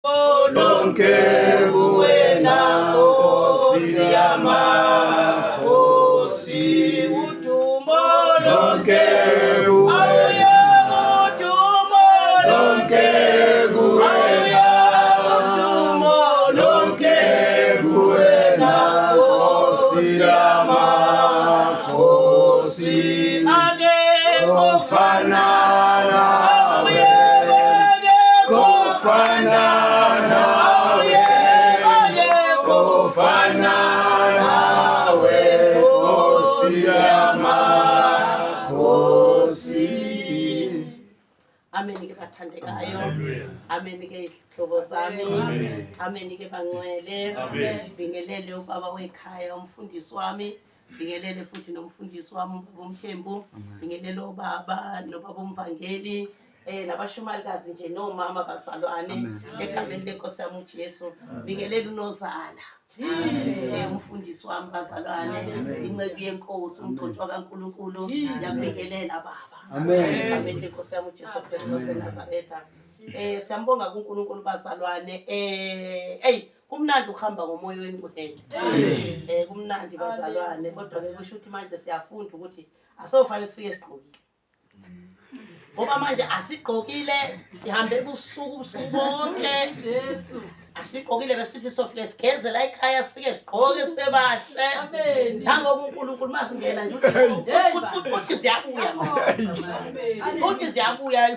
lonke kuwena Nkosi yamakhosi, udumo lonke kuwena, udumo lonke kuwena, udumo lonke kuwena Nkosi yamakhosi, akekho fanana Amen ke bathandekayo, amen ke ihlobo zami, amen ke bangcwele, bingelele ubaba wekhaya umfundisi wami, bingelele futhi nomfundisi wami uMthembu, bingelele ubaba nobaba umvangeli, nabashumalikazi nje nomama bazalwane egameni lenkosi yami uJesu, bingelele uNozala, umfundisi wami bazalwane, incebo yenkosi umgcotshwa kaNkulunkulu, yabingelela baba. Amen. Egameni lenkosi yami uJesu Kristu waseNazaretha. Siyambonga kuNkulunkulu bazalwane. Kumnandi ukuhamba ngomoya wengcwele. Kumnandi bazalwane, kodwa ke kusho ukuthi manje siyafunda ukuthi asofanele sifike sigqokile. Ngoba manje asigqokile sihambe ubusuku bonke Jesu. Asigqokile besithi sofike sigeze la ekhaya sifike sigqoke sibe bahle. Amen. Nangoku uNkulunkulu masingena nje uthi siyabuya. Uthi siyabuya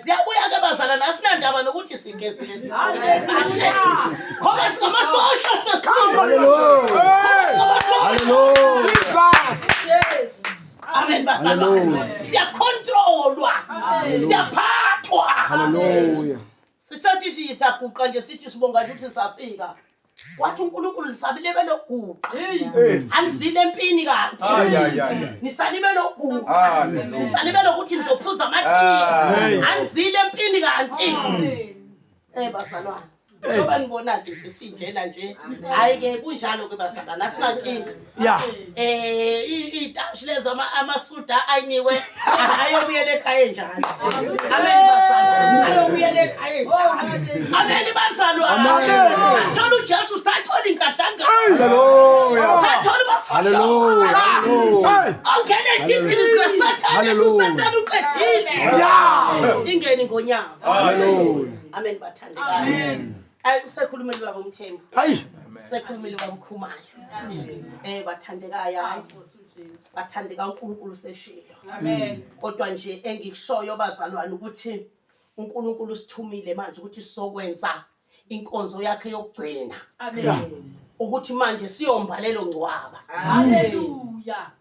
ke bazalwane, asinandaba nokuthi sigezile sigqokile. Ngoba singamasosha sesikhamba. Hallelujah. Yes. Amen bazalwane. Siyakontrolwa. Siyaphathwa. Hallelujah. Sithatha isiyaguqa nje sithi sibonga ukuthi safika. Wathi uNkulunkulu lisabile beloguqa. Anizile empini kanti. Nisalibe loguqa. Nisalibe lokuthi nizophuza amathiye. Anizile empini kanti. Bazalwane. Ngoba ngibona nje sinjena nje, hayi ke kunjalo ke bazalwane asinankinga. Itashi leza amasuda ayiniwe ayobuyela ekhaya njalo. Amen bazalwane, ayobuyela ekhaya njalo. Amen bazalwane. Sathola uJesu, sathola inkahlanga. Hallelujah. Sathola bafana. Hallelujah. Ongene edikini zikaSathane, uSathane uqedile. Ingeni ngonyaka. Hallelujah. Amen bathandekayo. Amen. Usekhulumile baba uMthembu. Hayi. Usekhulumile baba uKhumayo. Bathandekayo hayi. Bathandeka uNkulunkulu seshilo. Amen. Kodwa nje engikushoyo bazalwane ukuthi uNkulunkulu usithumile manje ukuthi sizokwenza inkonzo yakhe yokugcina. Amen. Ukuthi manje siyombalelo ngcwaba. Hallelujah.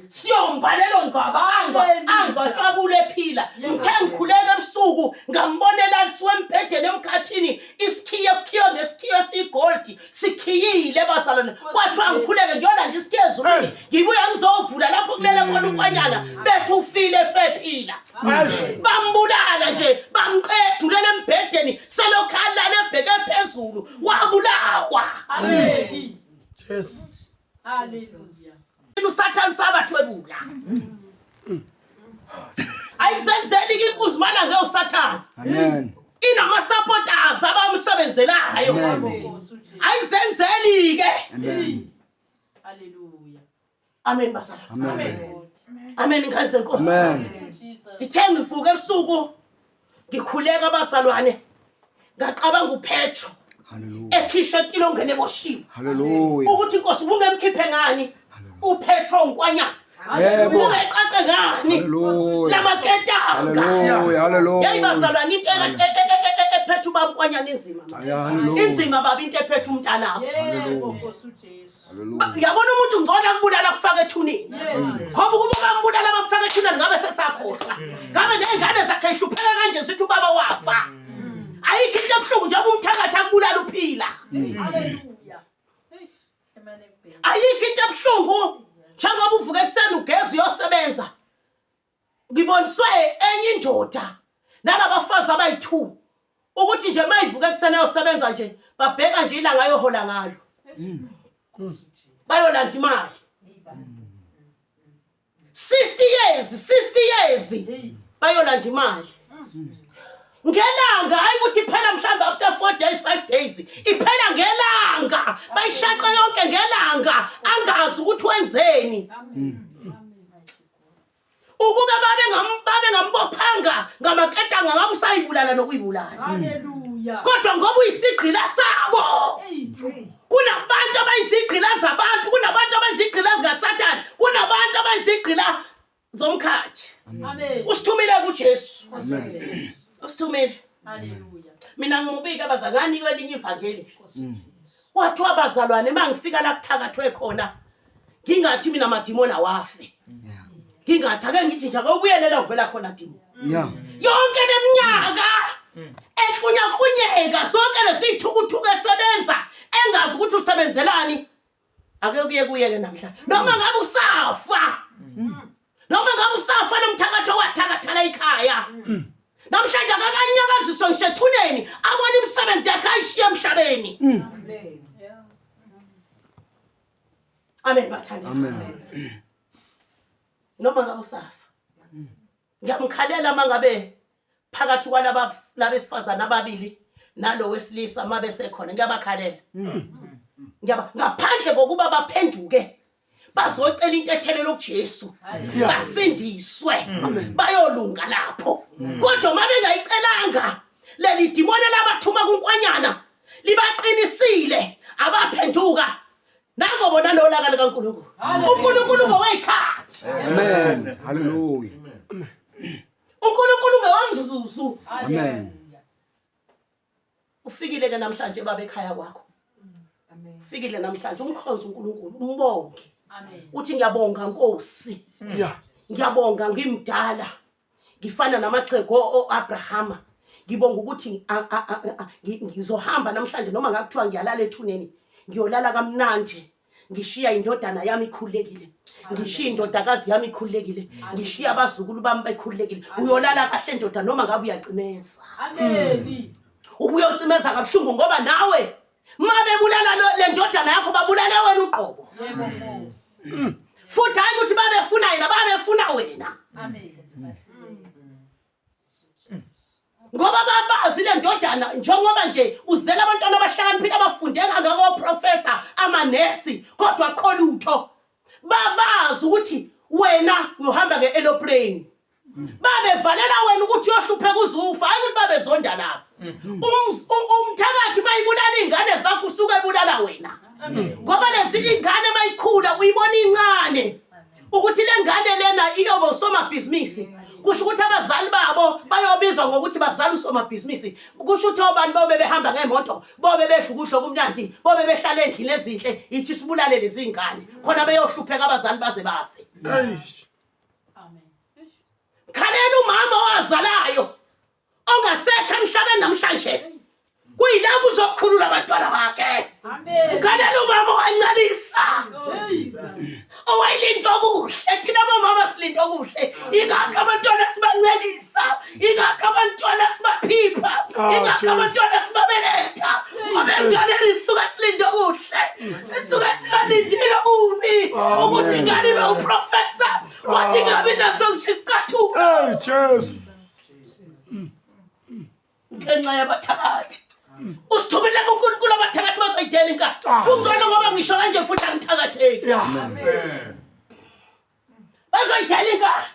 Siyombalelo ngcwaba angajabule phila. Ngithe ngikhuleka ebusuku ngambonela siwe embhedeni emkhathini isikhiye kukhiyo ngesikhiyo sigold sikhiyile bazalwane. Kwathiwa ngikhuleke ngiyona nje isikhiye ezulwini ngibuya ngizovula lapho kulele khona ukwanyana bethi ufile efephila. Bambulala nje bamqedulele embhedeni selokhala lebheke phezulu wabulawa. Amen. Yes. Hallelujah. uSathane sabathwebula. Ayisenzeli inkuzi mana ngeUSathane. Amen. Inama supporters abamsebenzelayo. Ayisenzeli ke. Amen. Hallelujah. Amen bazalwane. Amen. Amen ngani senkosi. Amen. Ngithe ngivuka ebusuku ngikhuleka bazalwane. Ngaqabanga uPetro. Hallelujah. Ekhisha tilongene boshiwe. Hallelujah. Ukuthi inkosi bungemkhiphe ngani? uPetro nkwanyana. Yebo. Ungeqaqe ngani? Lamaketanga. Hallelujah. Hallelujah. Yayibazalwana into ephethe ubamkwanyana inzima. Inzima baba into ephethe umntanakho. Yebo Nkosi uJesu. Yabona umuntu ngcona kubulala kufaka ethuneni. Ngoba ukuba bambulala bakufaka ethuneni ngabe sesakhohlwa. Ngabe nezingane zakhe ihlupheka kanje sithi ubaba wafa. Ayikho into ebuhlungu njengoba umthakatha kubulala uphila. Hallelujah. Ayikho into ebuhlungu njengoba uvuka ekseni ugezi uyosebenza. Ngiboniswe enye indoda nalabafazi abayi2 ukuthi nje mayivuka ekseni uyosebenza nje babheka nje ilanga ayohola ngalo. Bayolanda imali. 60 years bayolanda imali. ngelanga hayi ukuthi iphela mhlawumbe after 4 days 5 days iphela ngelanga bayishaqe yonke ngelanga angazi ukuthi wenzeni ukube babe ngambophanga ngamaketanga ngabe usayibulala nokuyibulala Hallelujah. kodwa ngoba uyisigqila sabo kunabantu abayizigqila zabantu kunabantu abayizigqila zikaSathane kunabantu abayizigqila zomkhathi Amen. usithumile kuJesu Amen. usithumile Hallelujah. mina ngimubika abazalwane kwelinye ivangeli kwathiwa abazalwane mangifika la kuthakathwe khona ngingathi mina madimoni awafe ngingathi ake ngithi nje akubuyelela uvela khona dimo yonke leminyaka ehlunya sonke lesithukuthuke esebenza engazi ukuthi usebenzelani ake kuye namhla noma ngabe usafa nomthakatho wathakathala ekhaya namhlanje akakanyakaziswa ngishethuneni abona imisebenzi yakhe ayishiya emhlabeni amen bathanda amen noma ngabe usafa ngiyamkhalela mangabe phakathi kwalaba labesifazana ababili nalo wesilisa mabe sekhona ngiyabakhalela ngaphandle kokuba baphenduke bazocela into ethelelo kuJesu basindiswe bayolunga lapho kodwa mabe ngayicelanga leli dimoni labathuma kunkwanyana libaqinisile abaphenduka nango bona nolaka likaNkulunkulu uNkulunkulu ngowayikhathi amen hallelujah uNkulunkulu ngewamzuzu amen ufikile ke namhlanje baba ekhaya kwakho amen ufikile namhlanje umkhonza uNkulunkulu umbonge amen uthi ngiyabonga Nkosi ngiyabonga ngimdala ngifana namaxhego oAbrahama ngibonga ukuthi ngizohamba namhlanje noma ngakuthiwa ngiyalala ethuneni ngiyolala kamnandi ngishiya indodana yami ikhulekile ngishiya indodakazi yami ikhulekile ngishiya abazukulu bami bekhulekile uyolala kahle ndoda noma ngabe uyacimeza Amen. ubuyocimeza kabuhlungu ngoba nawe mabe bulala le ndodana yakho babulale wena uqobo Yebo Nkosi. futhi hayi ukuthi babefuna yena babefuna wena Amen. ngoba babazi le ndodana njengoba nje uzela abantwana abahlakaniphile abafunde kangako professor amanesi kodwa akho lutho babazi ukuthi wena uhamba ngeaeroplane babevalela wena ukuthi uyohlupheka uzufa hayi ukuthi babezonda lapha umthakathi bayibulala ingane zakho usuke ebulala wena ngoba lezi ingane mayikhula uyibona incane ukuthi le ngane lena iyoba usomabhizinisi kusho ukuthi abazali babo bayobizwa ngokuthi bazali usomabhizinisi kusho ukuthi obani bobe behamba ngemoto bobe bedla ukudla kumnandi bobe behlala endlini ezinhle ithi sibulale lezi ingane khona beyohlupheka abazali baze bafe Amen. khalela umama owazalayo ongasekho emhlabeni namhlanje kuyila kuzokhulula abantwana bakhe Amen. khalela umama owancelisa Jesus. owayilinto okuhle thina bomama silinto okuhle ingakho abantwana sibancelisa ingakho abantwana sibaphipha ingakho abantwana sibabeletha ngoba ingane lisuka silinto okuhle sisuke singalindile ubi ukuthi ingane ibe uprofessor kodwa ingabe naso ngishisikhathula Jesus ngenxa yabathakathi usithumele kuNkulunkulu abathakathi bazoyidela inkathi kungcono ngoba ngisho kanje futhi angithakatheki bazoyidela inkathi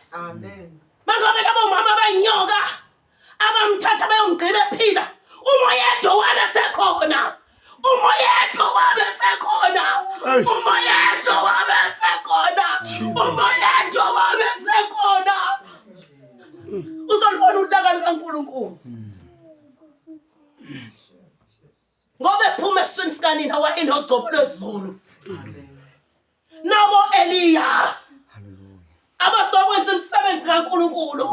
mangabe labo mama bayinyoka abamthatha bayomgqiba ephila umoyedwa wabe sekhona umoyedwa wabe sekhona umoyedwa wabe sekhona umoyedwa wabe sekhona uzolibona ulaka likaNkulunkulu ngoba ephuma esweni sikanina wayinogcobo lwezulu nabo Eliya abazokwenza umsebenzi kaNkulunkulu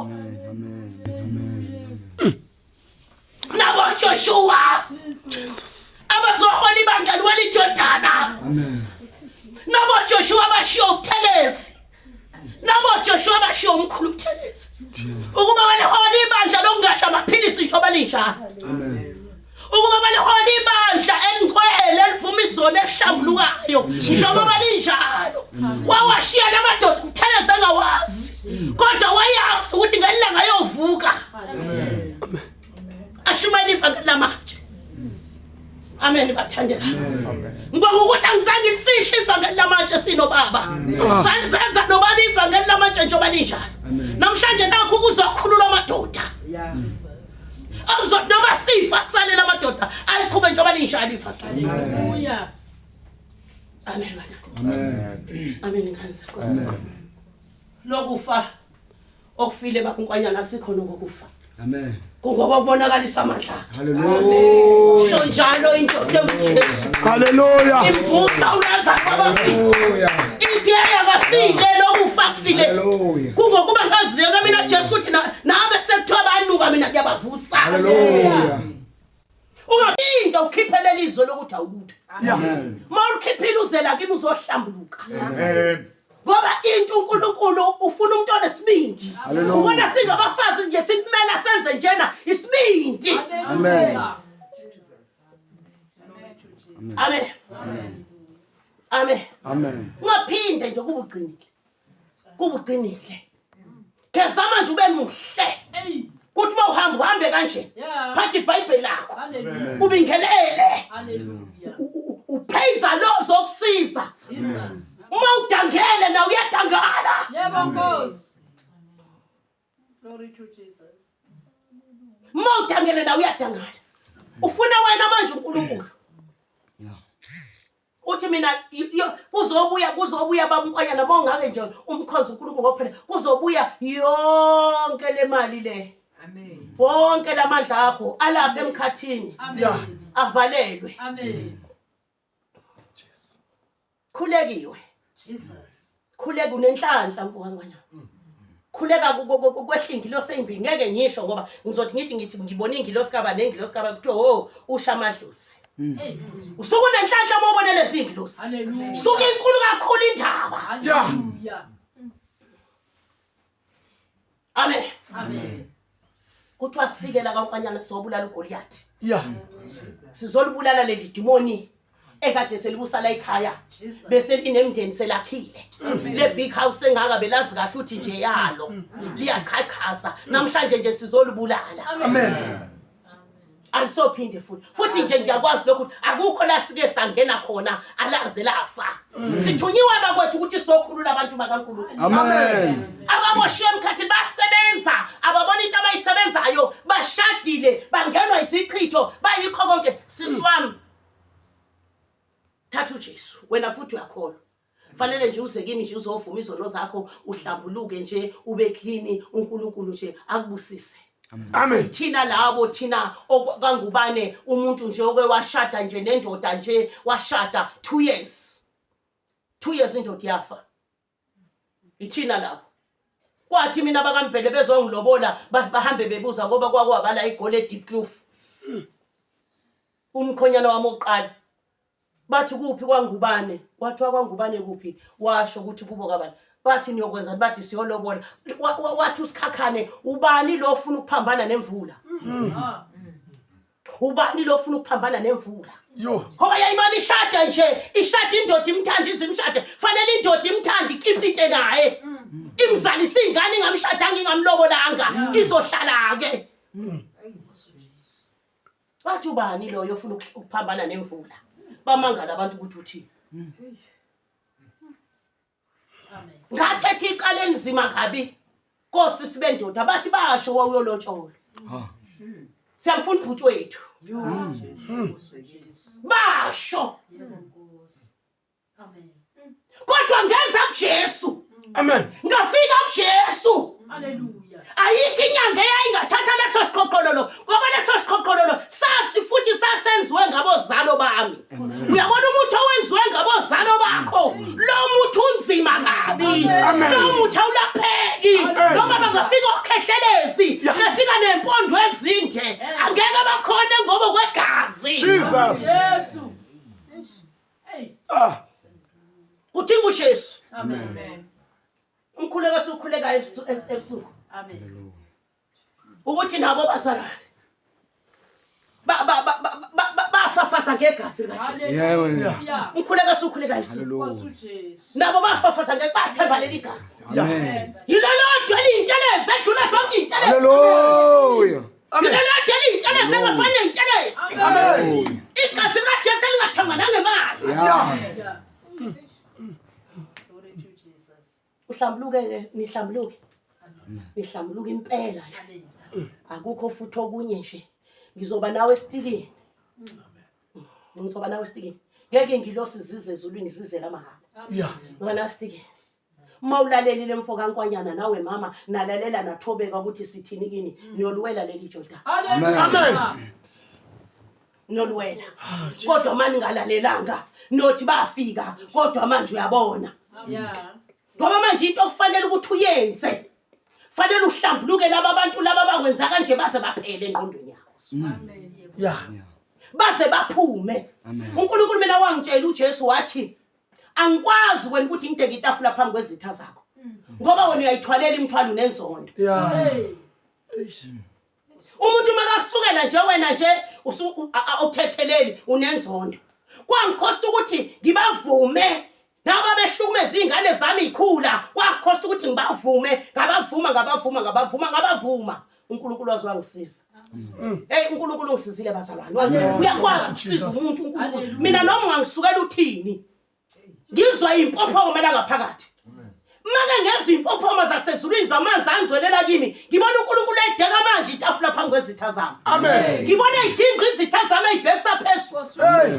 nabo Joshua Jesus abazohola ibandla lweliJordana nabo Joshua bashiya ubuthelezi nabo Joshua bashiya umkhulu ubuthelezi ukuba balehola ibandla lokungadla amaphilisi njengoba linjalo ukuba balehola ibandla elingcwele elivuma izona ehlambulukayo njengoba linjalo wawashiya lamadoda ubuthelezi engawazi kodwa wayazi ukuthi ngelanga yovuka Amen bathandekayo. Ngibonga ukuthi angizange lifihle ivangeli lamanje sinobaba. Salizenza nobaba ivangeli lamanje njengoba linjalo. Namhlanje nakho kuzokhulula amadoda. Akuzothi noma sifa sale lamadoda aliqhube njengoba linjalo ivangeli. Hallelujah. Amen. Amen ngani. Lokufa okufile bakunkwanyana akusikhona ngokufa. Amen. Kungoba kubonakalisa amandla. Hallelujah. So njalo indoda eMjesu. Hallelujah. Imvusa uLazarus kwabafile. Hallelujah. Ithi yakafile lokufa kufile. Hallelujah. Kungokuba ngaziyeka mina Jesu ukuthi nabe sekuthiwa banuka mina ngiyabavusa. Hallelujah. Ungaphinda ukhiphele izwi lokuthi awulutho. Amen. Mawukhiphile uzela kimi uzohlambuluka. Amen. Ngoba into uNkulunkulu ufuna umuntu onesibindi. Ubona singabafazi nje sikumela senze njena isibindi. Amen. Amen. Amen. Amen. Ungaphinde nje kubuqinile. Kubuqinile. Keza manje ube muhle. Kuthi mawuhamba uhambe kanje. Phatha iBhayibheli lakho. Hallelujah. Ubingelele. Hallelujah. Upraise lo zokusiza. Jesus. Uma udangele na uyadangala. Yebo Nkosi. Glory to Jesus. Uma udangele na uyadangala. Ufuna wena manje uNkulunkulu. Uthi mina kuzobuya babunkwanyana mawungabe nje umkhonzo uNkulunkulu ngokuphela kuzobuya yonke le mali le. Amen. Wonke lamandla akho alapha emkhathini. Amen. Avalelwe. Amen. Khulekiwe. Jesus. Khuleka unenhlanhla mfowangwana. Khuleka kwehla ingilosi ezimbili ngeke ngisho ngoba ngizothi ngithi ngibona ingilosi kaba nengilosi kaba kuthiwa ho usha amadlozi. Usuku nenhlanhla mawubone lezi ingilosi. Hallelujah. Suke inkulu kakhulu indaba. Hallelujah. Amen. Amen. Kuthiwa sifike la kaNkanyana sobulala uGoliath. Yeah. Sizolibulala leli demoni ekade selibusala ekhaya. Bese linemndeni selakhile. Le big house engaka belazi kahle uthi nje yalo. Liyaqhaqhaza. Namhlanje nje sizolibulala. Amen. Alisophinde futhi nje ngiyakwazi lokho akukho la sike sangena khona alaze lafa. Sithunyiwe abakwethu ukuthi sokhulula abantu bakaNkulunkulu. Amen. Ababoshiwe emkhathini basebenza, ababona into abayisebenzayo, bashadile, bangenwa izichitho, bayikho konke. Siswami thatha uJesu, wena futhi uyakholwa. Fanele nje uze kimi nje uzovuma izono zakho, uhlambuluke nje, ube clean, uNkulunkulu nje akubusise. Amen. Thina labo thina okangubane umuntu nje oke washada nje nendoda nje washada 2 years. 2 years indoda yafa. Ithina labo. Kwathi mina bakaMbhele bezongilobola bahambe bebuza ngoba kwakwabala igole deep kloof. Umkhonyana wami oqala. Bathi kuphi kwangubane? Wathiwa kwangubane kuphi? Washo ukuthi kubo kabani? Bathi niyokwenza bathi siyolobola. Wathi usikhakhane ubani lo ufuna ukuphambana nemvula? Ubani lo ufuna ukuphambana nemvula? Yo. Ngoba yayimani ishada nje, ishada indoda imthanda izimshade. Fanele indoda imthanda ikipite naye. Imzali singane ngamshadanga ngamlobolanga izohlala ke. Bathi ubani lo yofuna ukuphambana nemvula? Bamangala abantu ukuthi uthini? Amen. Ngathethe iqala enzima kabi. Nkosi sibendoda bathi basho wawuyolotshola. Siyamfuna ubhuti wethu. Basho. Amen. Kodwa ngeza kuJesu. Amen. Ngafika kuJesu. Hallelujah. Ayikho inyanga eyayingathatha leso siqoqololo. Ngoba leso siqoqololo sasi futhi sasenziwe ngabozalo bami. Uyabona umuntu owenziwe ngabozalo bakho. Lo muntu unzima kabi. Lo muntu awulapheki. Noma bangafika okhehlelezi, befika nempondo ezinde, angeke bakhona ngoba kwegazi. Jesus. Yesu. Hey. Ah. Uthinga uJesu. Amen. Umkhuleko sokhuleka ebusuku. Amen. Ukuthi nabo bazalwane bafafaza ngegazi likaJesu. Hallelujah. Umkhuleko sokhuleka ebusuku. Hallelujah. Jesus. Nabo bafafaza ngebathemba leli gazi. Amen. Yilolodwa liyintelezi edlula zonke intelezi. Hallelujah. Yilolodwa liyintelezi engafani nentelezi. Amen. Igazi likaJesu Yeah. Glory to Jesus. Uhlambuluke nihlambuluke. Nihlambuluke impela nje. Akukho futhi okunye nje. Ngizoba nawe estikini. Ngizoba nawe estikini. Ngeke ngilosi zize ezulwini zize lamahhala. Yeah. Ngoba nawe estikini. Mawulalelile mfo kaNkwanyana nawe mama nalalela nathobeka ukuthi sithini kini niyoluwela leli Jordan. Amen. Noluwela. Kodwa manje ngalalelanga nothi bafika kodwa manje uyabona. Yeah. Ngoba manje into okufanele ukuthi uyenze. Fanele uhlambuluke laba bantu laba abakwenza kanje base baphele engqondweni yakho. Amen. Yeah. Base baphume. uNkulunkulu mina wangitshela uJesu wathi angikwazi wena ukuthi ngideke itafula phambi kwezitha zakho. Ngoba wena uyayithwalela imithwalo nenzondo. Yeah. Umuntu makakusukela nje wena nje awuthetheleli unenzondo. Kwangikhosta ukuthi ngibavume naba behlukumeza izingane zami ikhula. Kwakhosta ukuthi ngibavume, ngabavuma. uNkulunkulu wazwangisiza. Hey uNkulunkulu ungisizile bazalwane. Uyakwazi ukusiza umuntu uNkulunkulu. Mina noma ungangisukela uthini. Ngizwa impophoma la ngaphakathi. Maka ngezwe impophoma zasezulwini zamanzi angcwelela kimi. Ngibona uNkulunkulu edeka manje itafula phambi kwezitha zami. Amen. Ngibona idinga izitha zami ezibhekisa phezulu.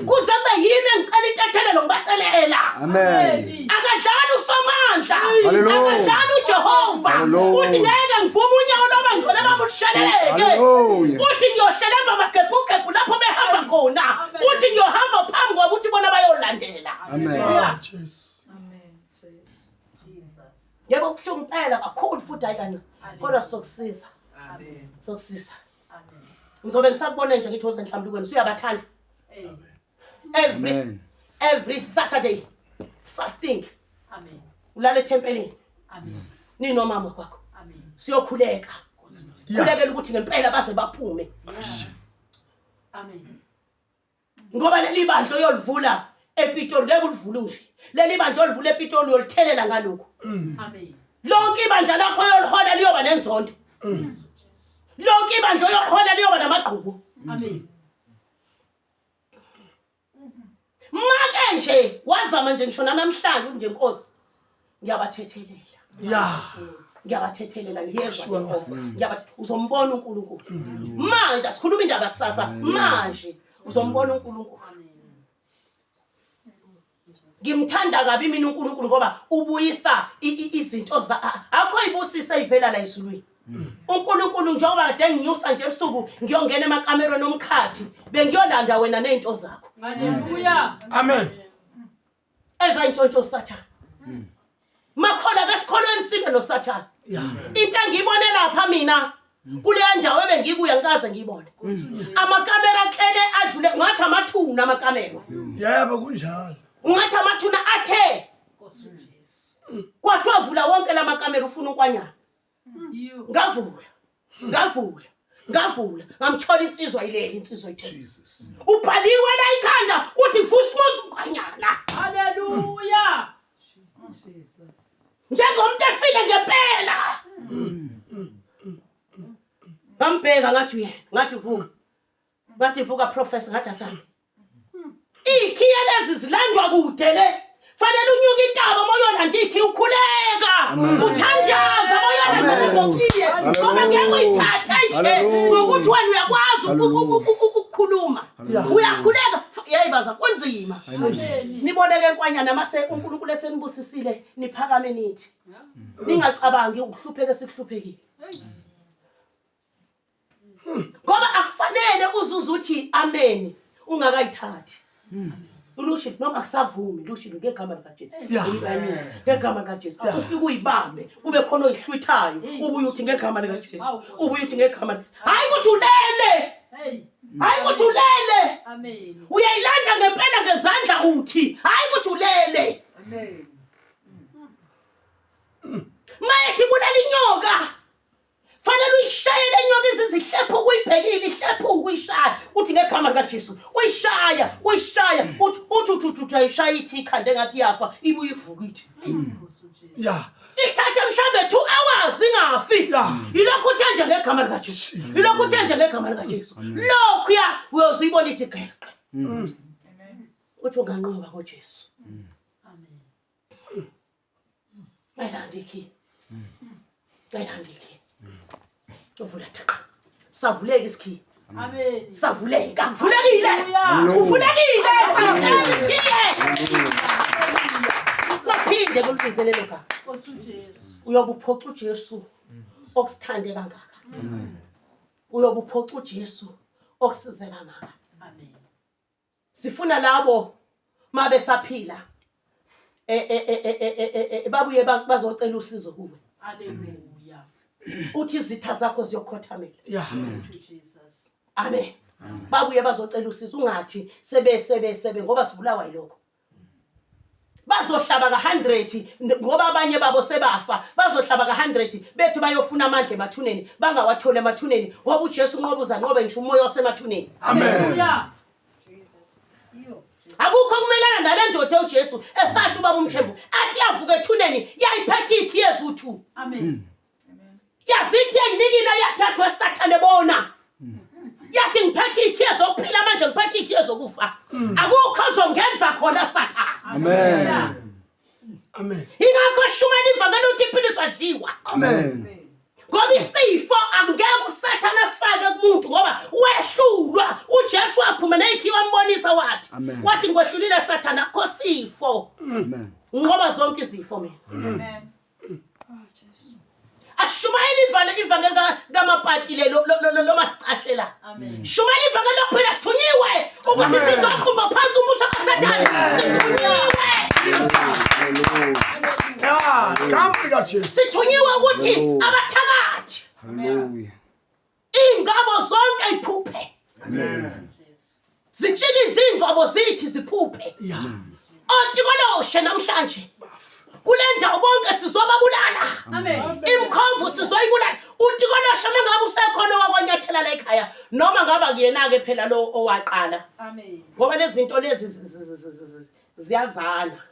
Kuze kube yimi engiqala intethelelo ngibacelela. Amen. Akadlala usomandla. Hallelujah. Akadlala uJehova. Hallelujah. Uthi ngeke ngivume unyawo loma ngcwele bamusheleleke. Hallelujah. Uthi ngiyohlelemba amagebhugebhu lapho behamba khona. Uthi ngiyohamba phambi kwabo ukuthi bona bayolandela. Amen. Amen. Jesus. Jesus. Yebo kuhlungu impela kakhulu futhi ayikanje. Kodwa sokusiza. Amen. Sokusiza. Amen. Ngizobe ngisakubona nje ngithi woza mhlambulukweni uyabathanda. Amen. Every Saturday fasting. Amen. Ulale ethempelini. Amen. Nino mama kwakho. Amen. Siyokhuleka. Yeah. Kulekela ukuthi ngempela baze baphume. Amen. Ngoba leli bandlo yolivula ePitoli ngeke ulivule nje. Leli bandlo olivula ePitoli uyolithelela ngalokho. Amen. Lonke ibandla lakho yolihola liyoba nenzondo. Lonke ibandlo yolihola liyoba namagqubu. Amen. Make nje wazama nje ngishona namhlanje nje inkosi. Ngiyabathethelela. Yeah. Ngiyabathethelela ngiyezwa Jehova. Uzombona uNkulunkulu. Manje asikhuluma indaba kusasa. Manje uzombona uNkulunkulu. Ngimthanda kabi mina uNkulunkulu ngoba ubuyisa izinto akho ibusisa ivela la ezulwini. uNkulunkulu njengoba kade nginyusa nje ebusuku ngiyongena emakamerweni omkhathi bengiyolanda wena nezinto zakho. Hallelujah. Amen. Eza intshontsho sathana. Makhola ke sikholweni sibe no sathana. Yeah. Into engiyibone lapha mina kule ndawo ebengikuya ngikaze ngiyibone. Amakamera akhele adlule ngathi amathuna amakamera. Yebo kunjalo. Ngathi amathuna athe Nkosi uJesu. kwathiwa vula wonke la makamera ufuna uNkwanyana. You. Ngavula ngamthola insizwa ileli insizwa ithe Jesus ubhaliwe la ikhanda uthi vusimuzi uNkwanyana. Hallelujah. Jesus. Njengomuntu efile ngempela. Ngambheka ngathi uyena ngathi vuka professor ngathi asami. Ikhiya lezi zilandwa kude le. Fanele unyuka intaba moyolanda ikhi ukhuleka. Uthandaza moyolanda zokhiye. Ngoba ngeke uyithathe nje ngokuthi wena uyakwazi ukukhuluma. Uyakhuleka yayibaza kunzima. Niboneke eNkwanyana mase uNkulunkulu esenibusisile niphakame nithi. Ningacabangi ukuhlupheka sikuhluphekile. Ngoba akufanele uzuze uthi amen ungakayithathi. Uluship noma kusavumi uluship ngegama likaJesu. Ngegama likaJesu. Ufike uyibambe kube khona oyihlwithayo ubuye uthi ngegama likaJesu. Ubuye uthi ngegama. Hayi ukuthi ulele. Hayi ukuthi ulele. Amen. Uyayilanda ngempela ngezandla uthi hayi ukuthi ulele. Amen. Mayethi bulala inyoka. Fanele uyishaye lenyoka izizihlephu ukuyibhekile ihlephu ukuyishaya uthi ngegama likaJesu uyishaya uthi ayishaya ithi ikhande ngathi yafa ibuye ivuka ithi Yeah. ithathe mhlambe 2 hours ingafi ilokhu uthenje ngegama likaJesu ilokhu uthenje ngegama likaJesu lokhu ya uyozibona ithi geqe uthi unganqoba ngoJesu. Amen. Ayilandiki. Ayilandiki. Uvula thaqa. Savuleka isikhi. Amen. Savuleka. Kuvulekile. Hallelujah. Uvulekile. Maphinde kulibizelelo ka. Nkosi uJesu. Uyobuphoqa uJesu okusithande kangaka. Uyobuphoqa uJesu okusize kangaka. Amen. Sifuna labo mabe saphila babuye bazocela usizo kuwe. Hallelujah. Uthi izitha zakho ziyokhothamela. Yeah. Thank you, Jesus. Amen. Babuye bazocela usizo ungathi sebe ngoba sibulawa yilokho. Bazohlaba ka100 ngoba abanye babo sebafa. Bazohlaba ka100 bethi bayofuna amandla emathuneni bangawathole emathuneni ngoba uJesu unqoba uzanqobe ngisho umoya osemathuneni. Hallelujah. Akukho kumelana nale ndoda uJesu esasho ubaba uMthembu athi yavuka ethuneni yayiphethe ikhiyezu u2. Amen. Yazithi enginikile yathathwa esathane bona. Yathi ngiphethe ikhiyezu okuphila manje ngiphethe ikhiyezu okufa. Akukho ozongenza khona sathane. Amen. Amen. Ingakho shumela ivangeli uthi iphiliswa dliwa. Amen. Ngoba isifo angeke usathana sifake kumuntu ngoba wehlulwa uJesu waphuma nethi wambonisa wathi wathi ngwehlulile sathana akho sifo. Amen. Ngoba zonke izifo mina. Amen. Ashumayela ivangeli kaMapati lelo masicashela. Amen. Shumela ivangeli lokuphila sithunyiwe ukuthi sizokhumba phansi umbuso kaSathane. Sithunyiwe. Yeah. Come on, Jesus. Sithunyiwe ukuthi abathakathi. Hallelujah. Ingabo zonke iphuphe. Amen. Zijike izingcwabo zithi ziphuphe. Yeah. Otikoloshe namhlanje. Kule ndawo bonke sizobabulala. Amen. Imkhomvu sizoyibulala. Utikoloshe mengabe usekhona wakwanyathela la ekhaya noma ngaba kuyena ke phela lo owaqala. Amen. Ngoba lezi zinto lezi ziyazana.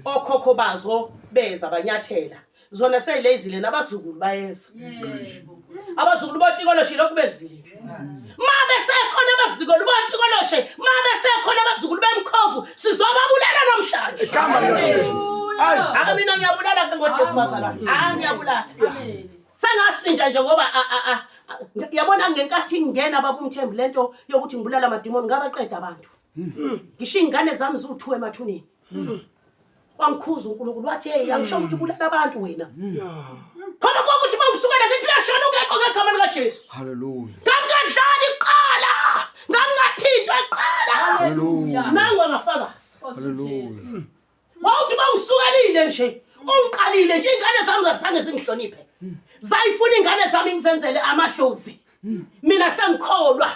Okhokho bazo beza banyathela. Zona seyilezile nabazukulu bayeza. Yebo. Abazukulu botikoloshe lokubezile. Mabe sekhona abazukulu botikoloshe, mabe sekhona abazukulu bemkhovu sizobabulala namhlanje. Come on, Jesus. Aye. Ake mina ngiyabulala ke ngoJesu bazalwane. Ngiyabulala. Amen. Sengasinda nje ngoba yabona ngenkathi ngingena baba uMthembu lento yokuthi ngibulala amadimoni ngabaqeda abantu. Ngisho ingane zami ziwu2 emathuneni. Wangikhuza uNkulunkulu wathi hey angisho ukuthi ubulala abantu wena. Khona ukuthi bangisukela ngithi lashona ungekho ngegama likaJesu. Hallelujah. Ngangadlali iqala. Ngangathintwa iqala. Hallelujah. Nangu ngafakazi. Hallelujah. Wawuthi bangisukelile nje. Ungiqalile nje ingane zami zasange zingihloniphe. Zayifuna ingane zami ngizenzele amahlozi. Mina sengikholwa.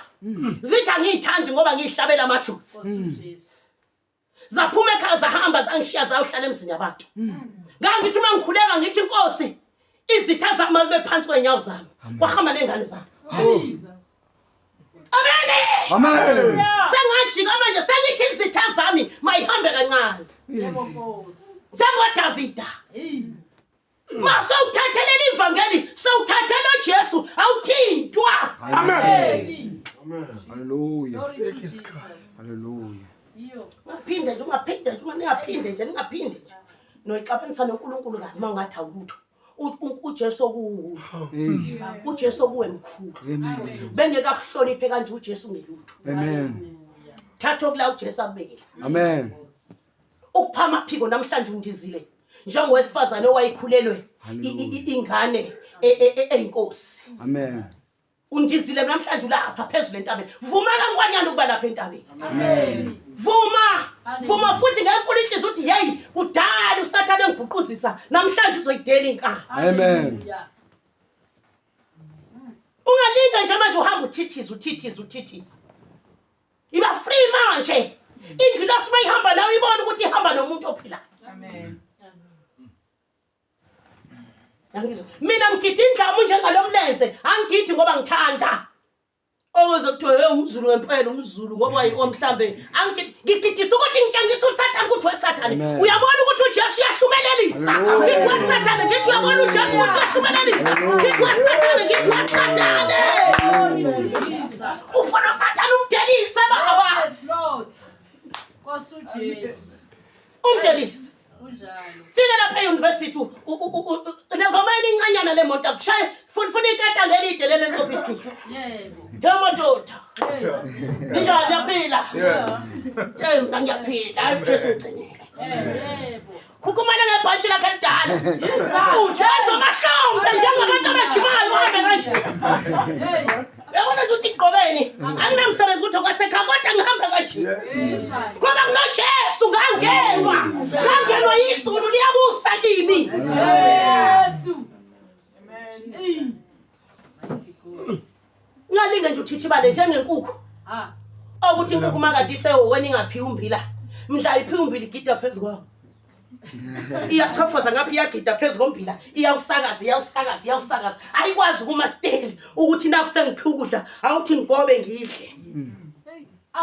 Zithi angiyithandi ngoba ngihlabela amahlozi. Nkosi uJesu. Zaphuma ekhaya zahamba zangishiya zayohlala emzini yabantu. Ngangithi mangikhuleka ngithi inkosi izitha zami mabe phansi kwenyawo zami. Kwahamba nengane zami. Amen. Amen. Sengajika manje sengithi izitha zami mayihambe kancane. Yebo Nkosi. NjengoDavida. Mase uthathelele ivangeli, sewuthathela uJesu, awuthintwa. Amen. Hallelujah. Glory to Jesus Jesus. Hallelujah. Iyo. Ungaphinde nje ningaphinde nje. Noyixabanisa noNkulunkulu kazi mawungathi awulutho. uJesu okuwo. uJesu okuwe mkhulu. Amen. Bengeka kuhloniphe kanje uJesu ngelutho. Amen. Thatha okula uJesu abekela. Amen. Ukuphama phiko namhlanje undizile. Njengowesifazane owayikhulelwe ingane eyinkosi. Amen. Undizile namhlanje ulapha phezulu entabeni. Vuma kankwanyana ukuba lapha entabeni. Amen. Vuma futhi ngenkulu inhliziyo uthi hey kudala uSathane engibhuquzisa namhlanje uzoyidela inkani. Amen. Ungalinga nje manje uhamba uthithiza. Iba free manje. Ingilosi mayihamba nawe ibona ukuthi ihamba nomuntu ophilayo. Amen. Yangizwa. Mina ngigida indlamu njengalomlenze, angigidi ngoba ngithanda. Oze kuthiwe hey umZulu ngempela umZulu ngoba wayomhlambe. Ngigidisa ukuthi ngitshengisa uSathane ukuthi weSathane. Uyabona ukuthi uJesu uyahlumelelisa. Ngithi weSathane, ngithi uyabona uJesu ukuthi uyahlumelelisa. Ngithi weSathane, ngithi weSathane. Glory to Jesus. Ufuna uSathane umdelise baba. Yes, Lord. Ufuna ikata ngelide lele lobiskit. Yebo. Njengomuntu. Hey. Ninjani yaphila? Yes. Mina ngiyaphila. Hayi Jesu ngigcinile. Yebo. Kukumana ngebhantshi lakhe lidala. Ujenza amahlombe njengabantu abajimayo uhambe kanje. Hey. Yabona ukuthi igqokeni. Anginamsebenzi ukuthi kwasekhaya kodwa ngihamba kanje. Ngoba nginoJesu ngangenwa. Ngangenwa yizulu liyabusa kimi. Yesu. Amen. Ngalinge nje uthithibale njengenkukhu. Ah. Ukuthi inkukhu mangadi isewena ingaphi umbila. Mhla iphi umbila igida phezulu kwawo. Iyachofoza ngapha iyagida phezulu kombila. Iyawusakaza. Ayikwazi kuma steli ukuthi naku sengiphi ukudla awuthi ngigobe ngidle.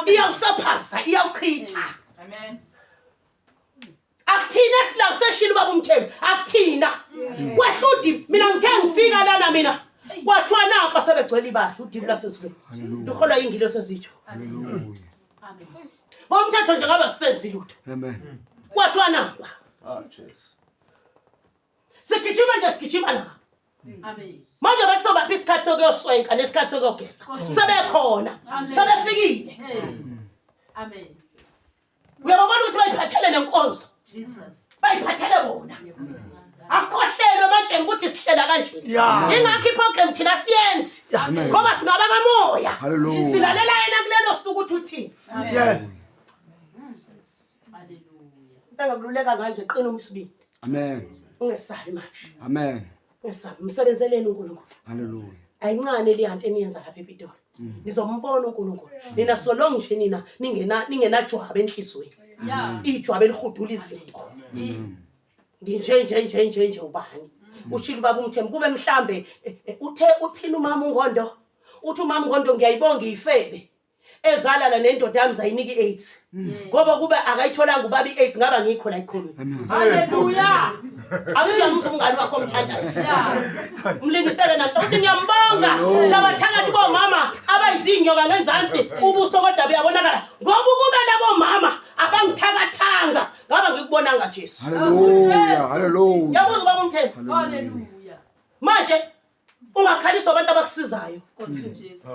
Iyawusaphaza, iyawuchitha. Amen. Akuthina silawu seshilo baba umthembu. Akuthina. Kwehludi mina ngithe ngifika lana mina. Kwathiwa napa sebegcwele ibala udibi lasezweni. Liholwa ingilo sezitho. Hallelujah. Amen. Bomthetho nje ngabe sisenzi lutho. Amen. Kwathiwa napa. Jesus. Sigijima nje sigijima napa. Amen. Manje basoba isikhathi sokuyoswenka nesikhathi sokuyogeza. Sebekhona. Sebefikile. Hey. Amen. Uyabona ukuthi bayiphathele nenkonzo. Jesus. Bayiphathele bona. Akhohlelwe manje ukuthi sihlela kanje. Ingakho iprogram thina siyenzi. Ngoba singaba kamoya. Hallelujah. Silalela yena kulelo suku ukuthi uthini. Yeah. Hallelujah. Ntangakululeka kanje qina umsibindi. Amen. Ungesabi manje. Amen. Ungesabi umsebenzeleni uNkulunkulu. Hallelujah. Ayincane liyanto eniyenza lapha ePitoli. Nizombona uNkulunkulu. Nina solong nje nina ningenajwabe enhlizweni. Yeah. Ijwabe elihudula izinto. Nje ubani. Ushilo baba umthembu kube mhlambe uthina umama uNgondo. Uthi umama uNgondo ngiyayibonga ifebe. Ezala la nendoda yami zayinika i8. Ngoba kube akayitholanga ubaba i8 ngaba ngikho la ikhulu. Hallelujah. Akuthi umngani wakho omthandayo. Yeah. Umlingisele namhla uthi ngiyambonga labathakathi bomama abayizinyoka ngenzansi ubuso kodwa buyabonakala ngoba kube labo mama abangithakathanga ngaba ngikubonanga Jesu. Hallelujah. Hallelujah. Yabuza baba umthembu. Hallelujah. Manje ungakhaliswa abantu abakusizayo. Jesus.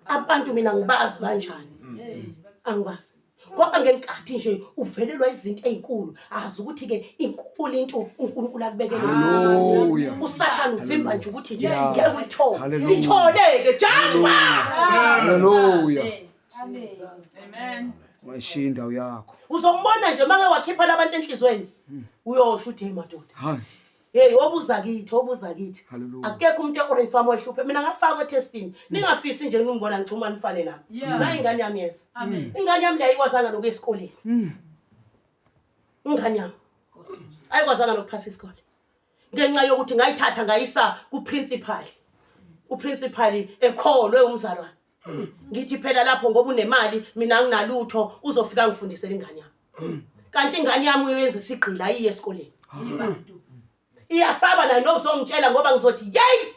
Abantu mina ngibazi kanjani. Hey. Angibazi. Ngoba ngenkathi nje uvelelwa izinto ezinkulu azi ukuthi ke inkulu into uNkulunkulu akubekele. Hallelujah. Usathana uvimba nje ukuthi nje Yeah. ngeke uyithole. Hallelujah. Itholeke jamba. Hallelujah. Amen. Amen. Washinda uyakho. Uzombona nje manje wakhipha labantu enhlizweni. Uyosho uthi hey madoda. Hayi. Hey obuza kithi. Hallelujah. Akekho umuntu oRefama ohluphe mina ngafaka etestini. Ningafisi nje ngingibona ngixhuma nifane nami. Yeah. La ingane yami yesa. Amen. Ingane yami ayikwazanga nokuya esikoleni. Ingane yami ayikwazanga nokuphasa isikole. Ngenxa yokuthi ngayithatha ngayisa kuprincipal. Uprincipal ekholwe umzalwane. Ngithi phela lapho ngoba unemali mina nginalutho uzofika ngifundisele ingane yami. Kanti ingane yami uyenza isigqila iye esikoleni. Iyasaba la nokuzongitshela ngoba ngizothi yey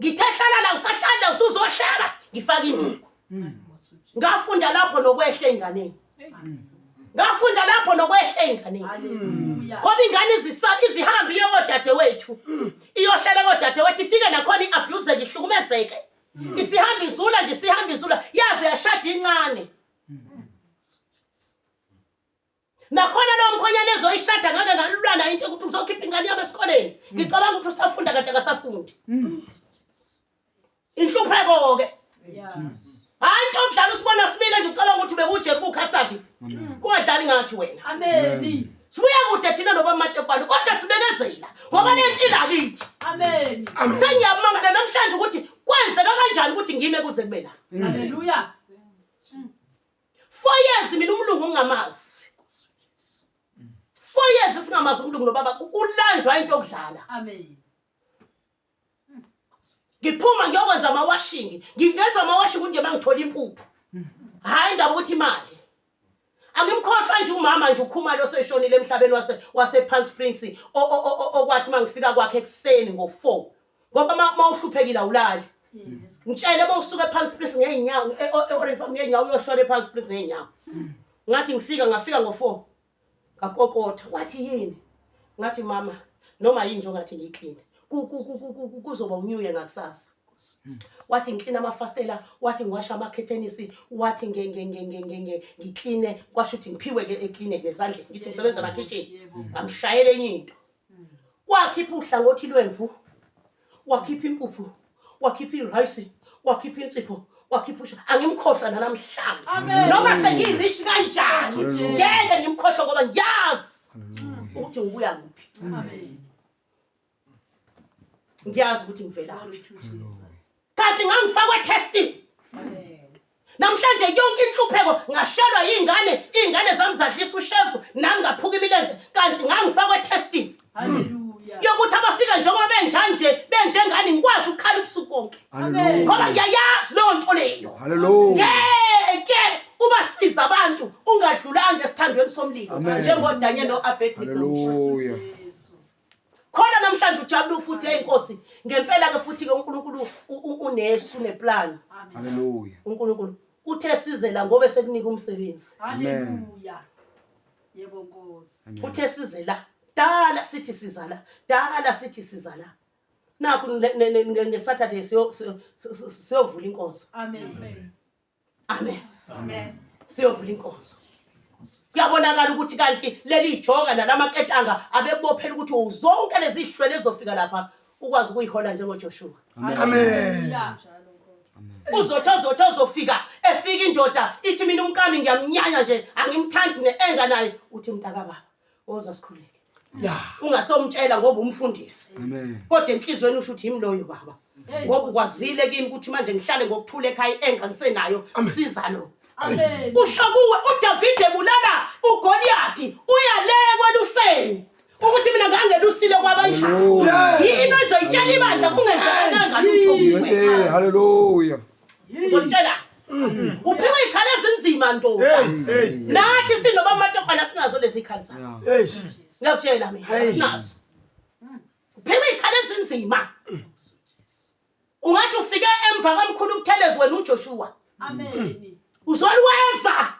ngithe hlala la usahlala usuzohlaba ngifaka induku. Ngafunda lapho nokwehla enganeni. Hallelujah. Ngoba ingane izihambi yokodade wethu. Iyohlala kodade wethu ifike nakhona iabuse ihlukumezeke. Isihamba izula yaze yashada incane. Nakhona lo mkhonyane ezoyishada ngake ngalulwana into ukuthi uzokhipha ingane yami esikoleni. Ngicabanga ukuthi usafunda kade akasafundi. Inhlupheko ke. Yeah. Hayi into odlala usibona sibile nje ucabanga ukuthi bekuje kukhasadi. Ungadlali ngathi wena. Amen. Sibuya kude thina noba amatekwane kodwa sibekezela ngoba lentila kithi. Amen. Sengiyamangala namhlanje ukuthi kwenzeka kanjani ukuthi ngime kuze kube la. Hallelujah. 4 years mina umlungu ngingamazi. 4 years singamazi umlungu nobaba ulanjwa into yokudlala. Amen. Ngiphuma ngiyokwenza amawashing. Ngingenza amawashing nje mangithola impuphu. Hayi indaba ukuthi imali. Angimkhohlwa nje umama nje ukhumalo oseshonile emhlabeni wase Palm Springs okwathi mangifika kwakhe ekseni ngo4 ngoba mawuhluphekile awulali. Ngitshele mawusuka ePalm Springs ngeenyawo eOrifam ngeenyawo uyoshona ePalm Springs ngeenyawo. Ngathi ngafika ngo4 ngakokotha wathi yini ngathi mama noma yini nje ngathi ngiclean kuzoba uNew Year ngakusasa. Wathi ngiclean amafastela, wathi ngiwasha amakhethenisi, wathi ngiclean kwasho ukuthi ngiphiwe ke eclean nezandla ngithi ngisebenza ama kitchen ngamshayela enye into. Wakhipha uhlangothi lwemvu, wakhipha impuphu, wakhipha irice, wakhipha insipho, wakhipha angimkhohlwa namhlanje noma sengirishi kanjani ngeke ngimkhohlwa ngoba ngiyazi ukuthi ngibuya kuphi. Ngiyazi ukuthi ngivela kanti ngangifakwe testing. Namhlanje yonke inhlupheko ngashelwa izingane zami zadlisa ushefu nami ngaphuka imilenze kanti ngangifakwe testing. Hallelujah. Yokuthi abafika njengoba benjengani ngikwazi ukukhala ubusuku bonke. Ngoba ngiyayazi leyo nto leyo. Hallelujah. Ngeke ubasiza abantu ungadlulanga esithandweni somlilo njengoDaniel noAbednego. Hallelujah. Khona namhlanje ujabule futhi eyinkosi ngempela ke futhi ke uNkulunkulu unesu neplan. Hallelujah. uNkulunkulu uthe sizela ngoba sekunika umsebenzi. Hallelujah. Yebo Nkosi. Uthe sizela dala sithi sizala. Nakho ngeSaturday siyovula inkonzo. Amen. Amen. Siyovula inkonzo. Kuyabonakala ukuthi kanti leli ijoka nalamaketanga abekubophela ukuthi uzonke lezi zihlwele ezofika lapha ukwazi ukuyihola njengoJoshua. Amen. Uzotha uzofika efika indoda ithi mina umkami ngiyamnyanya nje angimthandi neenga naye uthi mntaka baba ozasikhuleke. Ungasomtshela ngoba umfundisi. Amen. Kodwa enhlizweni usho ukuthi imloyo baba. Ngoba ukwazile kimi ukuthi manje ngihlale ngokuthula ekhaya enga ngisenayo siza lo. Amen. Usho kuwe uDavide ebulala uGoliathi uyale kweluseni ukuthi mina ngangelusile kwabanjani. Yini ozoyitshela ibandla kungenzekanga lutho kuwe. Hallelujah. Uzotshela uphiwe ikhali ezinzima ndoda. Nathi sinoba amatokana sinazo lezi ikhali zakho. Ngiyakutshela mina sinazo. Uphiwe ikhali ezinzima. Ungathi ufike emva kamkhulu uButhelezi wena uJoshua. Amen. Uzolwenza.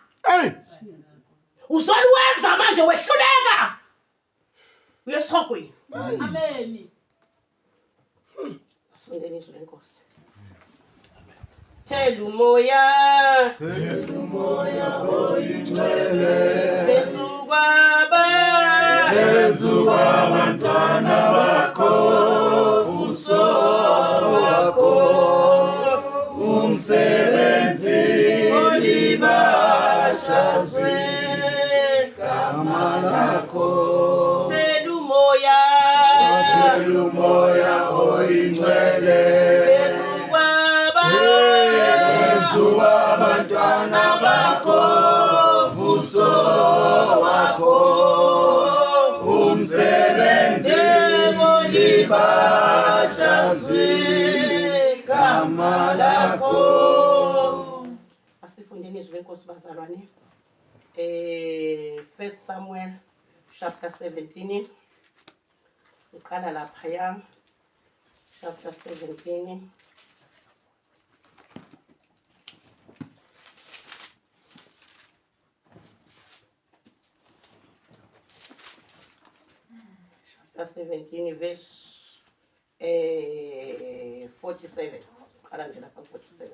Uzolwenza manje wehluleka. Uyesogwini. Amen. Asifundeni izwi lenkosi. Thela umoya oyingcwele phezu kwabantwana bakho uso wakho umsebenzi olibashazwe gama lakho. Thela umoya oyingcwele phezu kwabantwana bakho uso wakho umsebenzi olibashazwe gama lakho. Asifundeni izwi lenkosi bazalwane. 1 Samuel chapter 17. Siqala lapha chapter 17. Chapter 17 verse 47. Qala nje lapha 47.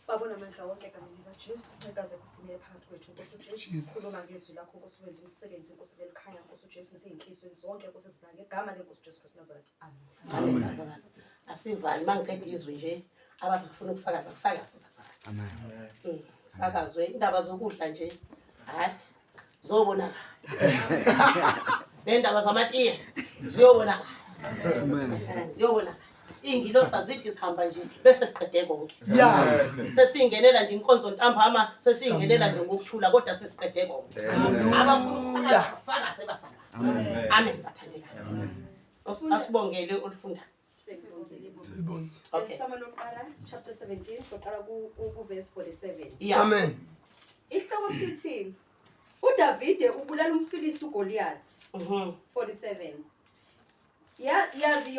Babona amandla wonke egameni likaJesu ekaze kusimile phakathi kwethu Nkosi uJesu. Khuluma ngezwi lakho Nkosi wenza umsebenzi Nkosi lelikhaya Nkosi uJesu ngezinhlizweni zonke Nkosi esibanga ngegama leNkosi uJesu Kristu Nazareth. Amen. Amen. Asivali mangiqeda izwi nje abazofuna ukufakaza kufakaze bazalwane. Amen. Fakazwe indaba zokudla nje. Hayi. Zobonakala. Nendaba zamatiye ziyobonakala. Amen. Ziyobonakala. Ingilosi zithi sihamba nje bese siqede konke. Sesingenela nje inkonzo ntambama sesingenela nje ngokuthula kodwa sesiqede konke. Abafuna ukufakaza bazalwane. Amen bathandekayo. Asibongele olufunda. Okay. Esama lokuqala chapter 17 soqala ku verse 47. Amen. Ihloko sithi uDavide ubulala umFilisti uGoliath. 47. Yazi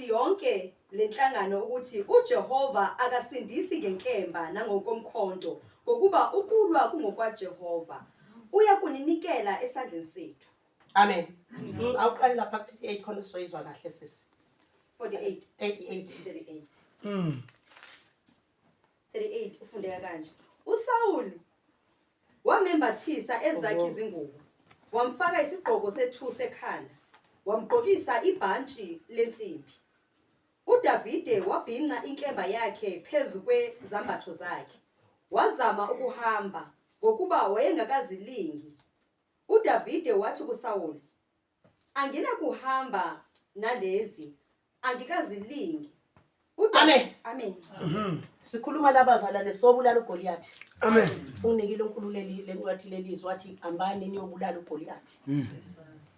yonke lenhlangano ukuthi uJehova akasindisi ngenkemba nangokomkhonto ngokuba ukulwa kungokwaJehova. Uya kuninikela esandleni sethu. Amen. Awuqale lapha 38 khona soyizwa kahle sisi. 48 38. 38 ufundeka kanje. uSawuli wamembathisa ezakhe izingubo, wamfaka isigqoko sethusi ekhanda, wamgqokisa ibhantshi lensimbi. uDavide wabhinqa inkemba yakhe phezu kwezambatho zakhe, wazama ukuhamba ngokuba wayengakazilingi. uDavide wathi kuSawuli, "Anginakuhamba nalezi, angikazilingi." Amen. Amen. Sikhuluma labazalwane sobulala uGoliath. Amen. Unikile uNkulunkulu lencwadi lelizwi wathi ambani niyobulala uGoliath.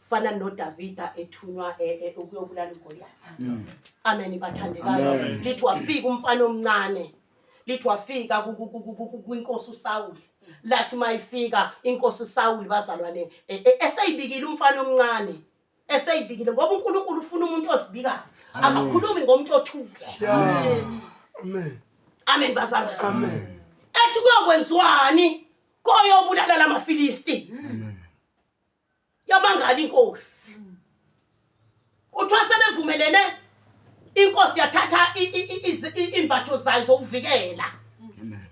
Fana noDavida ethunywa ukuyobulala uGoliath. Amen bathandekayo. Lithi wafika umfana omncane. Lithi wafika kwinkosi uSawuli. Lathi mayifika inkosi uSawuli bazalwane eseyibikile umfana omncane. Eseyibikile ngoba uNkulunkulu ufuna umuntu osibikayo. Akakhulumi ngomuntu othuke. Amen. Amen bazalwane. Amen. Ethi kuyokwenziwani koyobulala lamaFilisti. Yabangala inkosi. Kuthiwa sebevumelene inkosi yathatha imbatho zayo zokuvikela.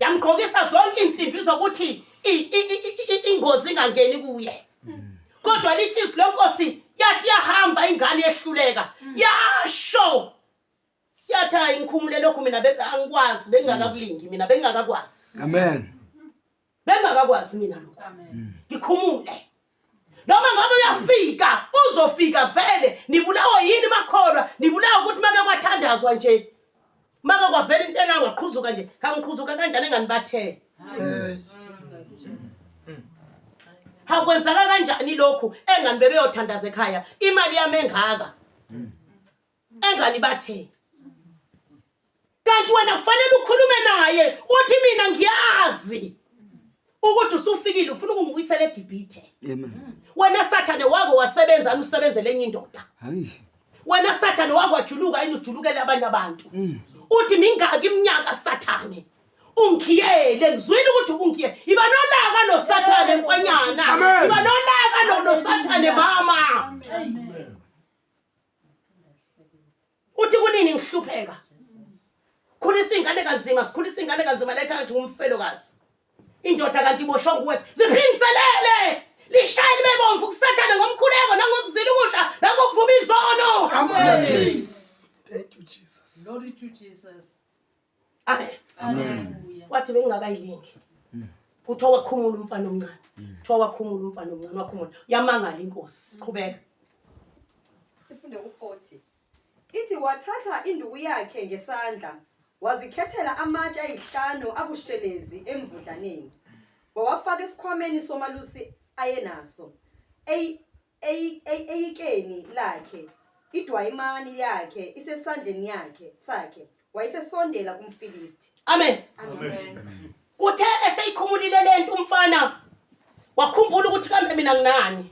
Yamgqokisa zonke insimbi zokuthi ingozi ingangeni kuye. Kodwa lithi izwi lenkosi yathi yahamba ingane yehluleka. Yasho. Yathi ayingikhumule lokho mina angikwazi bengingakakulingi mina bengingakakwazi. Amen. Bengingakakwazi mina lokho. Ngikhumule. Noma ngabe uyafika uzofika vele nibulawa yini makholwa nibulawa ukuthi make kwathandazwa nje make kwavela into engaqhuzuka nje kangiqhuzuka kanjani enganibathe hakwenzaka kanjani lokhu engani bebeyothandaza ekhaya imali yami engaka enganibathe kanti wena kufanele ukhulume naye uthi mina ngiyazi ukuthi usufikile ufuna ukungibuyisela eGibhithe. Amen. Wena Sathane wako wasebenza usebenzele enye indoda. Hayi. Wena Sathane wako wajuluka enijulukele abanye abantu. Uthi mingaki iminyaka Sathane. Ungikhiyele ngizwile ukuthi ungikhiyele. Iba nolaka noSathane enkwenyana. Iba nolaka noSathane mama. Uthi kunini ngihlupheka. Khulisa ingane kanzima, sikhulisa ingane kanzima la ekhaya umfelokazi. Indoda kanti iboshwa nguwe ziphindiselele lishayile bebomvu kuSathane ngomkhuleko nangokuzila ukudla nangokuvuma izono. Amen. Jesus. Thank you, Jesus. Glory to Jesus. Amen. Hallelujah. Wathi bengingakayilingi kuthiwa wakhumula umfana omncane. Kuthiwa wakhumula umfana omncane wakhumula. Yamangala inkosi. Siqhubeka. Sifunde u40. Ithi wathatha induku yakhe ngesandla, wazikhethela amatshe ayisihlanu abushelezi emvudlaneni. Wawafaka esikhwameni somalusi ayenaso. Eyikeni lakhe, idwayimani yakhe isesandleni sakhe. Wayesesondela kumFilisti. Amen. Amen. Kuthe eseyikhumulile lento umfana wakhumbula ukuthi kambe mina nginani.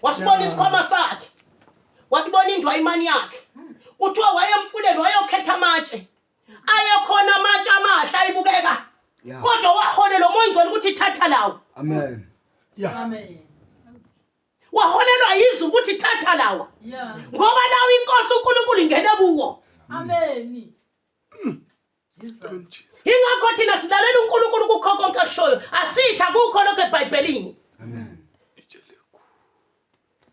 Wasibona isikhwama sakhe. Wakibona indwayimani yakhe. Kuthiwa wayemfuleni wayokhetha amatshe. Ayekhona amatshe amahle ayibukeka. Kodwa waholela umoya ngcwele ukuthi thatha lawo. Amen. Yeah. Amen. Waholelwa yizwi ukuthi thatha lawo. Yeah. Ngoba lawo inkosi uNkulunkulu ingene kuwo. Amen. Jesus. Jesus. Ingakho thina silalela uNkulunkulu kukho konke akushoyo. Asitha kukho lokho eBhayibhelini. Amen.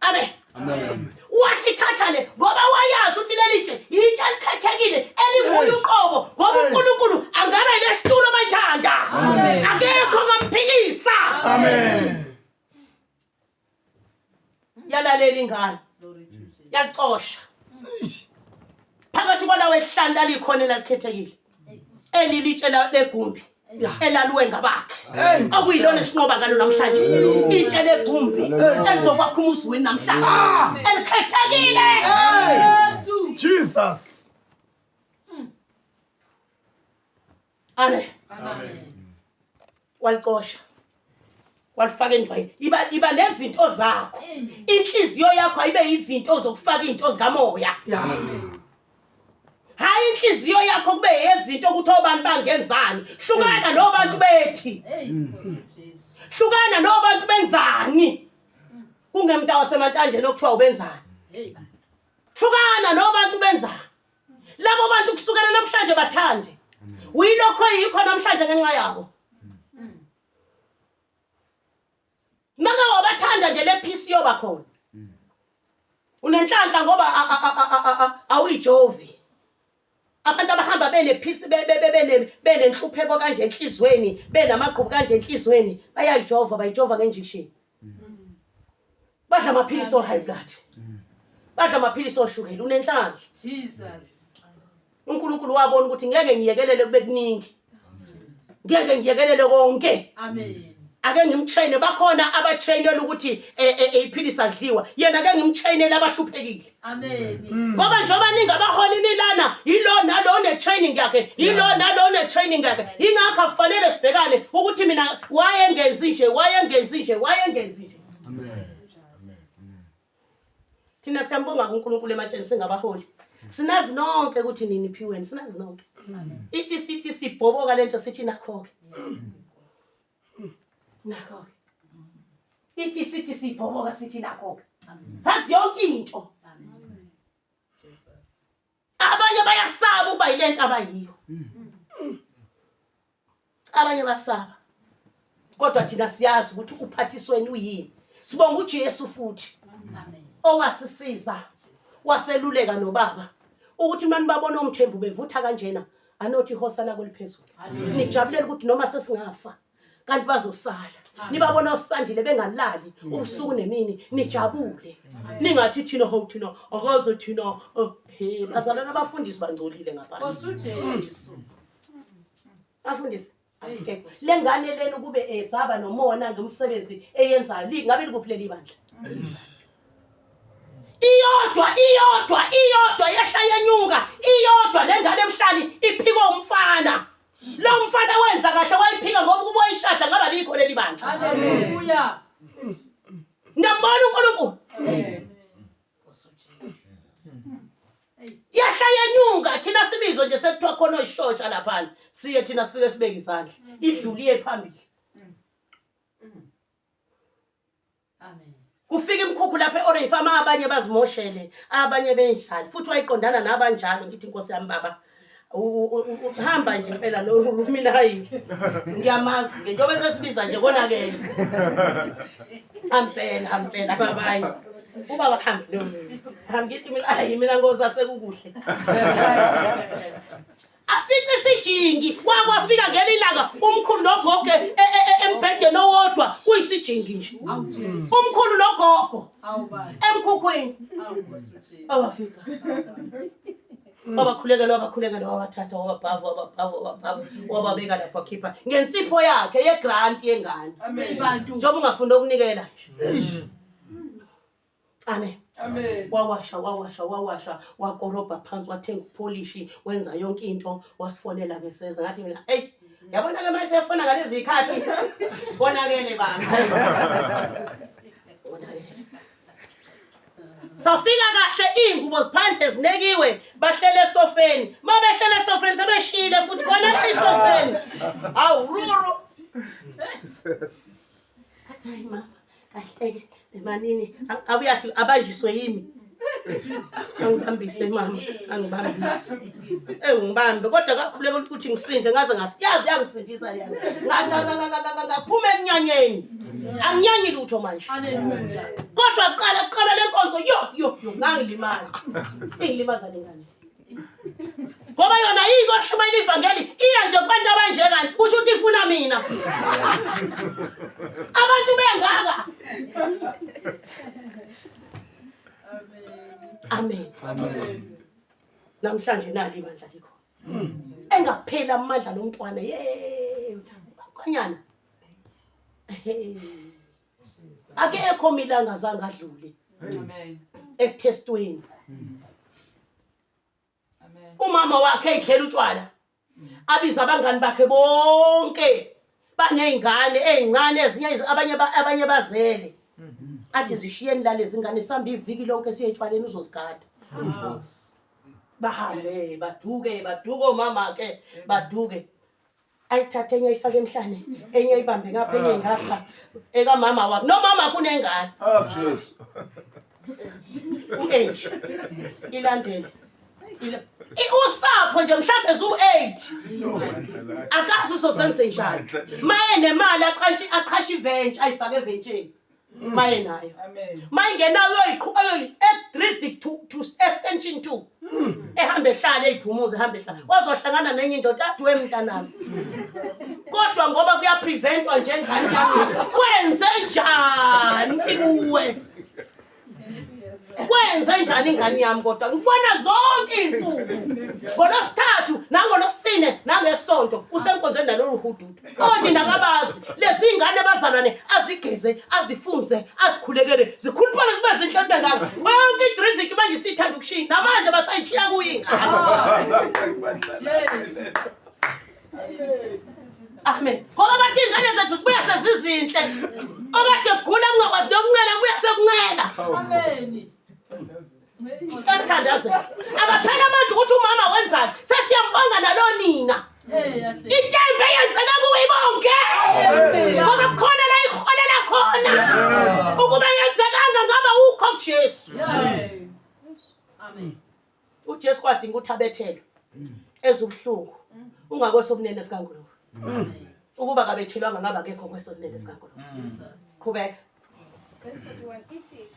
Amen. Amen. Wathi thatha le ngoba wayazi ukuthi leli nje itshe likhethekile elivuya uqobo ngoba uNkulunkulu angabe nesitulo bayithanda. Amen. Akekho ngamphikisa. Amen. Yalalela ingane. Glory to Jesus. Yacosha. Phakathi kwalawo ehlanu lalikhona elikhethekile. Elilitshe legumbi. Elaluwe ngabakhe. Akuyilona sinqoba ngalo namhlanje. Itshe legumbi elizokwakha umuzweni namhlanje. Elikhethekile. Jesus. Jesus. Amen. Amen. Walicosha. Walifaka endwayini. Iba lezinto zakho. Inhliziyo yakho ayibe izinto zokufaka izinto zikamoya. Yeah. Hayi inhliziyo yakho kube yezinto ukuthi obani bangenzani. Hlukana nobantu bethi. Hey, Jesus. Hlukana nobantu benzani. kungemnta waseMantanjeni okuthiwa ubenzani. Hey. Hlukana nobantu benza. Labo bantu kusukela namhlanje bathande. Uyilokho yikho namhlanje ngenxa yabo. Maka wabathanda nje le peace yoba khona. Unenhlanhla ngoba awuyijovi. Abantu abahamba bene peace benenhlupheko kanje enhlizweni, benamaqhubu kanje enhlizweni, bayayijova bayijova ngenjinction. Badla amaphilisi o high blood. Badla amaphilisi oshukela unenhlanhla. Jesus. uNkulunkulu wabona ukuthi ngeke ngiyekelele kube kuningi. Ngeke ngiyekelele konke. Amen. Ake ngimtraine bakhona abatrainela ukuthi iphilisi adliwa. Yena ake ngimtrainela abahluphekile. Amen. Ngoba njoba ningi abaholi nilana yilo nalo ne training yakhe, yilo nalo ne training yakhe. Ingakho kufanele sibhekane ukuthi mina wayengenzi nje, wayengenzi nje, wayengenzi nje. Amen. Thina siyambonga kuNkulunkulu ematsheni singabaholi. Sinazi nonke ukuthi nini phiweni, sinazi nonke. Ithi sithi sibhoboka lento sithi nakho ke. Nakho. Ithi sithi sibhoboka sithi nakho ke. Sazi yonke into. Abanye bayasaba ukuba ilento abayiyo. Abanye basaba. Kodwa thina siyazi ukuthi uphathisweni uyini. Sibonga uJesu futhi. Amen. Owasisiza waseluleka nobaba ukuthi manje babona umthembu bevutha kanjena anothi ihosa lako liphezulu. Nijabulela ukuthi noma sesingafa kanti bazosala. Nibabona usandile bengalali ubusuku nemini nijabule. Ningathi thina ho thina akaze thina he bazalana abafundisi bangcolile ngaphandle. Osujesu. Bafundisi okay. Lengane leni kube ezaba nomona ngomsebenzi eyenzayo ngabe likuphilela ibandla. Iyodwa yehla yenyuka iyodwa lengane emhlali iphikwa umfana. Lo mfana wenza kahle wayiphika ngoba kuba uyishada ngaba likho leli bandla. Hallelujah. Ngiyambona uNkulunkulu. Yehla yenyuka thina sibizo nje sekuthiwa khona ishotsha lapha. Siye thina sifike sibeke izandla. Idluliye phambili. Amen. Kufika imkhukhu lapha eOrange Farm abanye bazimoshele, abanye benjalo. Futhi wayiqondana nabanjalo ngithi inkosi yami baba. Uhamba nje impela lo mina hayi. Ngiyamazi ke njobe sesibiza nje konakele. Hampela babanye. Ubaba hambe lo. Hamngithi mina hayi mina ngoza sekukuhle. Afike sijingi kwafika ngelilanga umkhulu nogogo embhedeni owodwa kuyisijingi nje. Umkhulu nogogo Awuba. emkhukhweni Awusujesu. abafika. Abakhulekela wabathatha wababhava wababeka lapha khipha ngensipho yakhe yegrant yengane. Amen. Bantu. Njoba ungafunda ukunikela. Amen. Amen. Wawasha wakorobha phansi wathenga upolishi wenza yonke into wasifonela ke seza ngathi mina hey yabona ke mase efona ngalezi ikhathi bonakele baba safika kahle ingubo ziphandle zinekiwe bahlele esofeni mabehlele esofeni sebeshile futhi khona la esofeni awururu Jesus. athi mama kahleke emanini abuyathi abanjiswe yimi angibambise mama angibambise ngibambe kodwa kakhuleka ukuthi ngisinde ngaze ngasiyazi yangisindisa liyana ngaphuma ekunyanyeni anginyanyi lutho manje Hallelujah. kodwa qala lenkonzo yo ngangilimala ingilimaza lengane ngoba yona yiko kushumayela ivangeli iya nje kubantu abanje kanti kusho ukuthi ifuna mina abantu bengaka. Amen. Namhlanje nali imandla likho. Engaphela amandla lomntwana kwanyana. Akekho milanga zange adlule. Amen. Ekutestweni. Amen. Umama wakhe edlela utshwala. Abiza abangani bakhe bonke. Banezingane ezincane ezinye abanye bazele. Athi zishiyeni la lezi ngane sihamba iviki lonke siye etshwaleni uzozigada. Bahambe baduke omama ke baduke. ayithathe enye ayifake emhlane enye ayibambe ngapha enye ngapha eka mama wakhe no mama kunengane Jesu. u-8 ilandele usapho nje mhlambe zu-8 akazi uzosenze njani maye nemali aqhashe iventure ayifake eventsheni maye nayo mayingenayo e-Drizzy to extension 2 ehambe ehlala eyiphumuze ehambe ehlala wazohlangana nenye indoda athi wemntanami kodwa ngoba kuyapreventwa njengani yami kwenze njani kuwe kwenze njani ingane yami kodwa ngibona zonke izinsuku ngolosithathu nangolosine nangesonto usenkonzweni nalolu hududu onina kabazi lezi ingane bazalwane azigeze azifunze azikhulekele zikhuluphana zibe zinhle bengaka bonke iDrizzy manje sithanda ukushiya namanje basayichiya kuyingane Amen ngoba bathi ingane zethu zibuya sezizinhle okade gula kungakwazi nokuncela kubuya sekuncela Amen. Ngiyathandaza akaphela manje ukuthi umama wenzani sesiyambonga nalo nina intembe yenzeka kuwe ibonke ngoba khona la ikholela khona ukuba yenzekanga ngaba ukho kuJesu Amen. uJesu kwadinga ukuthi abethelwe ezubuhlungu ungakwesobunene sikaNkulunkulu ukuba kabethelwanga ngaba akekho kwesobunene sikaNkulunkulu qhubeka Verse 41 ithi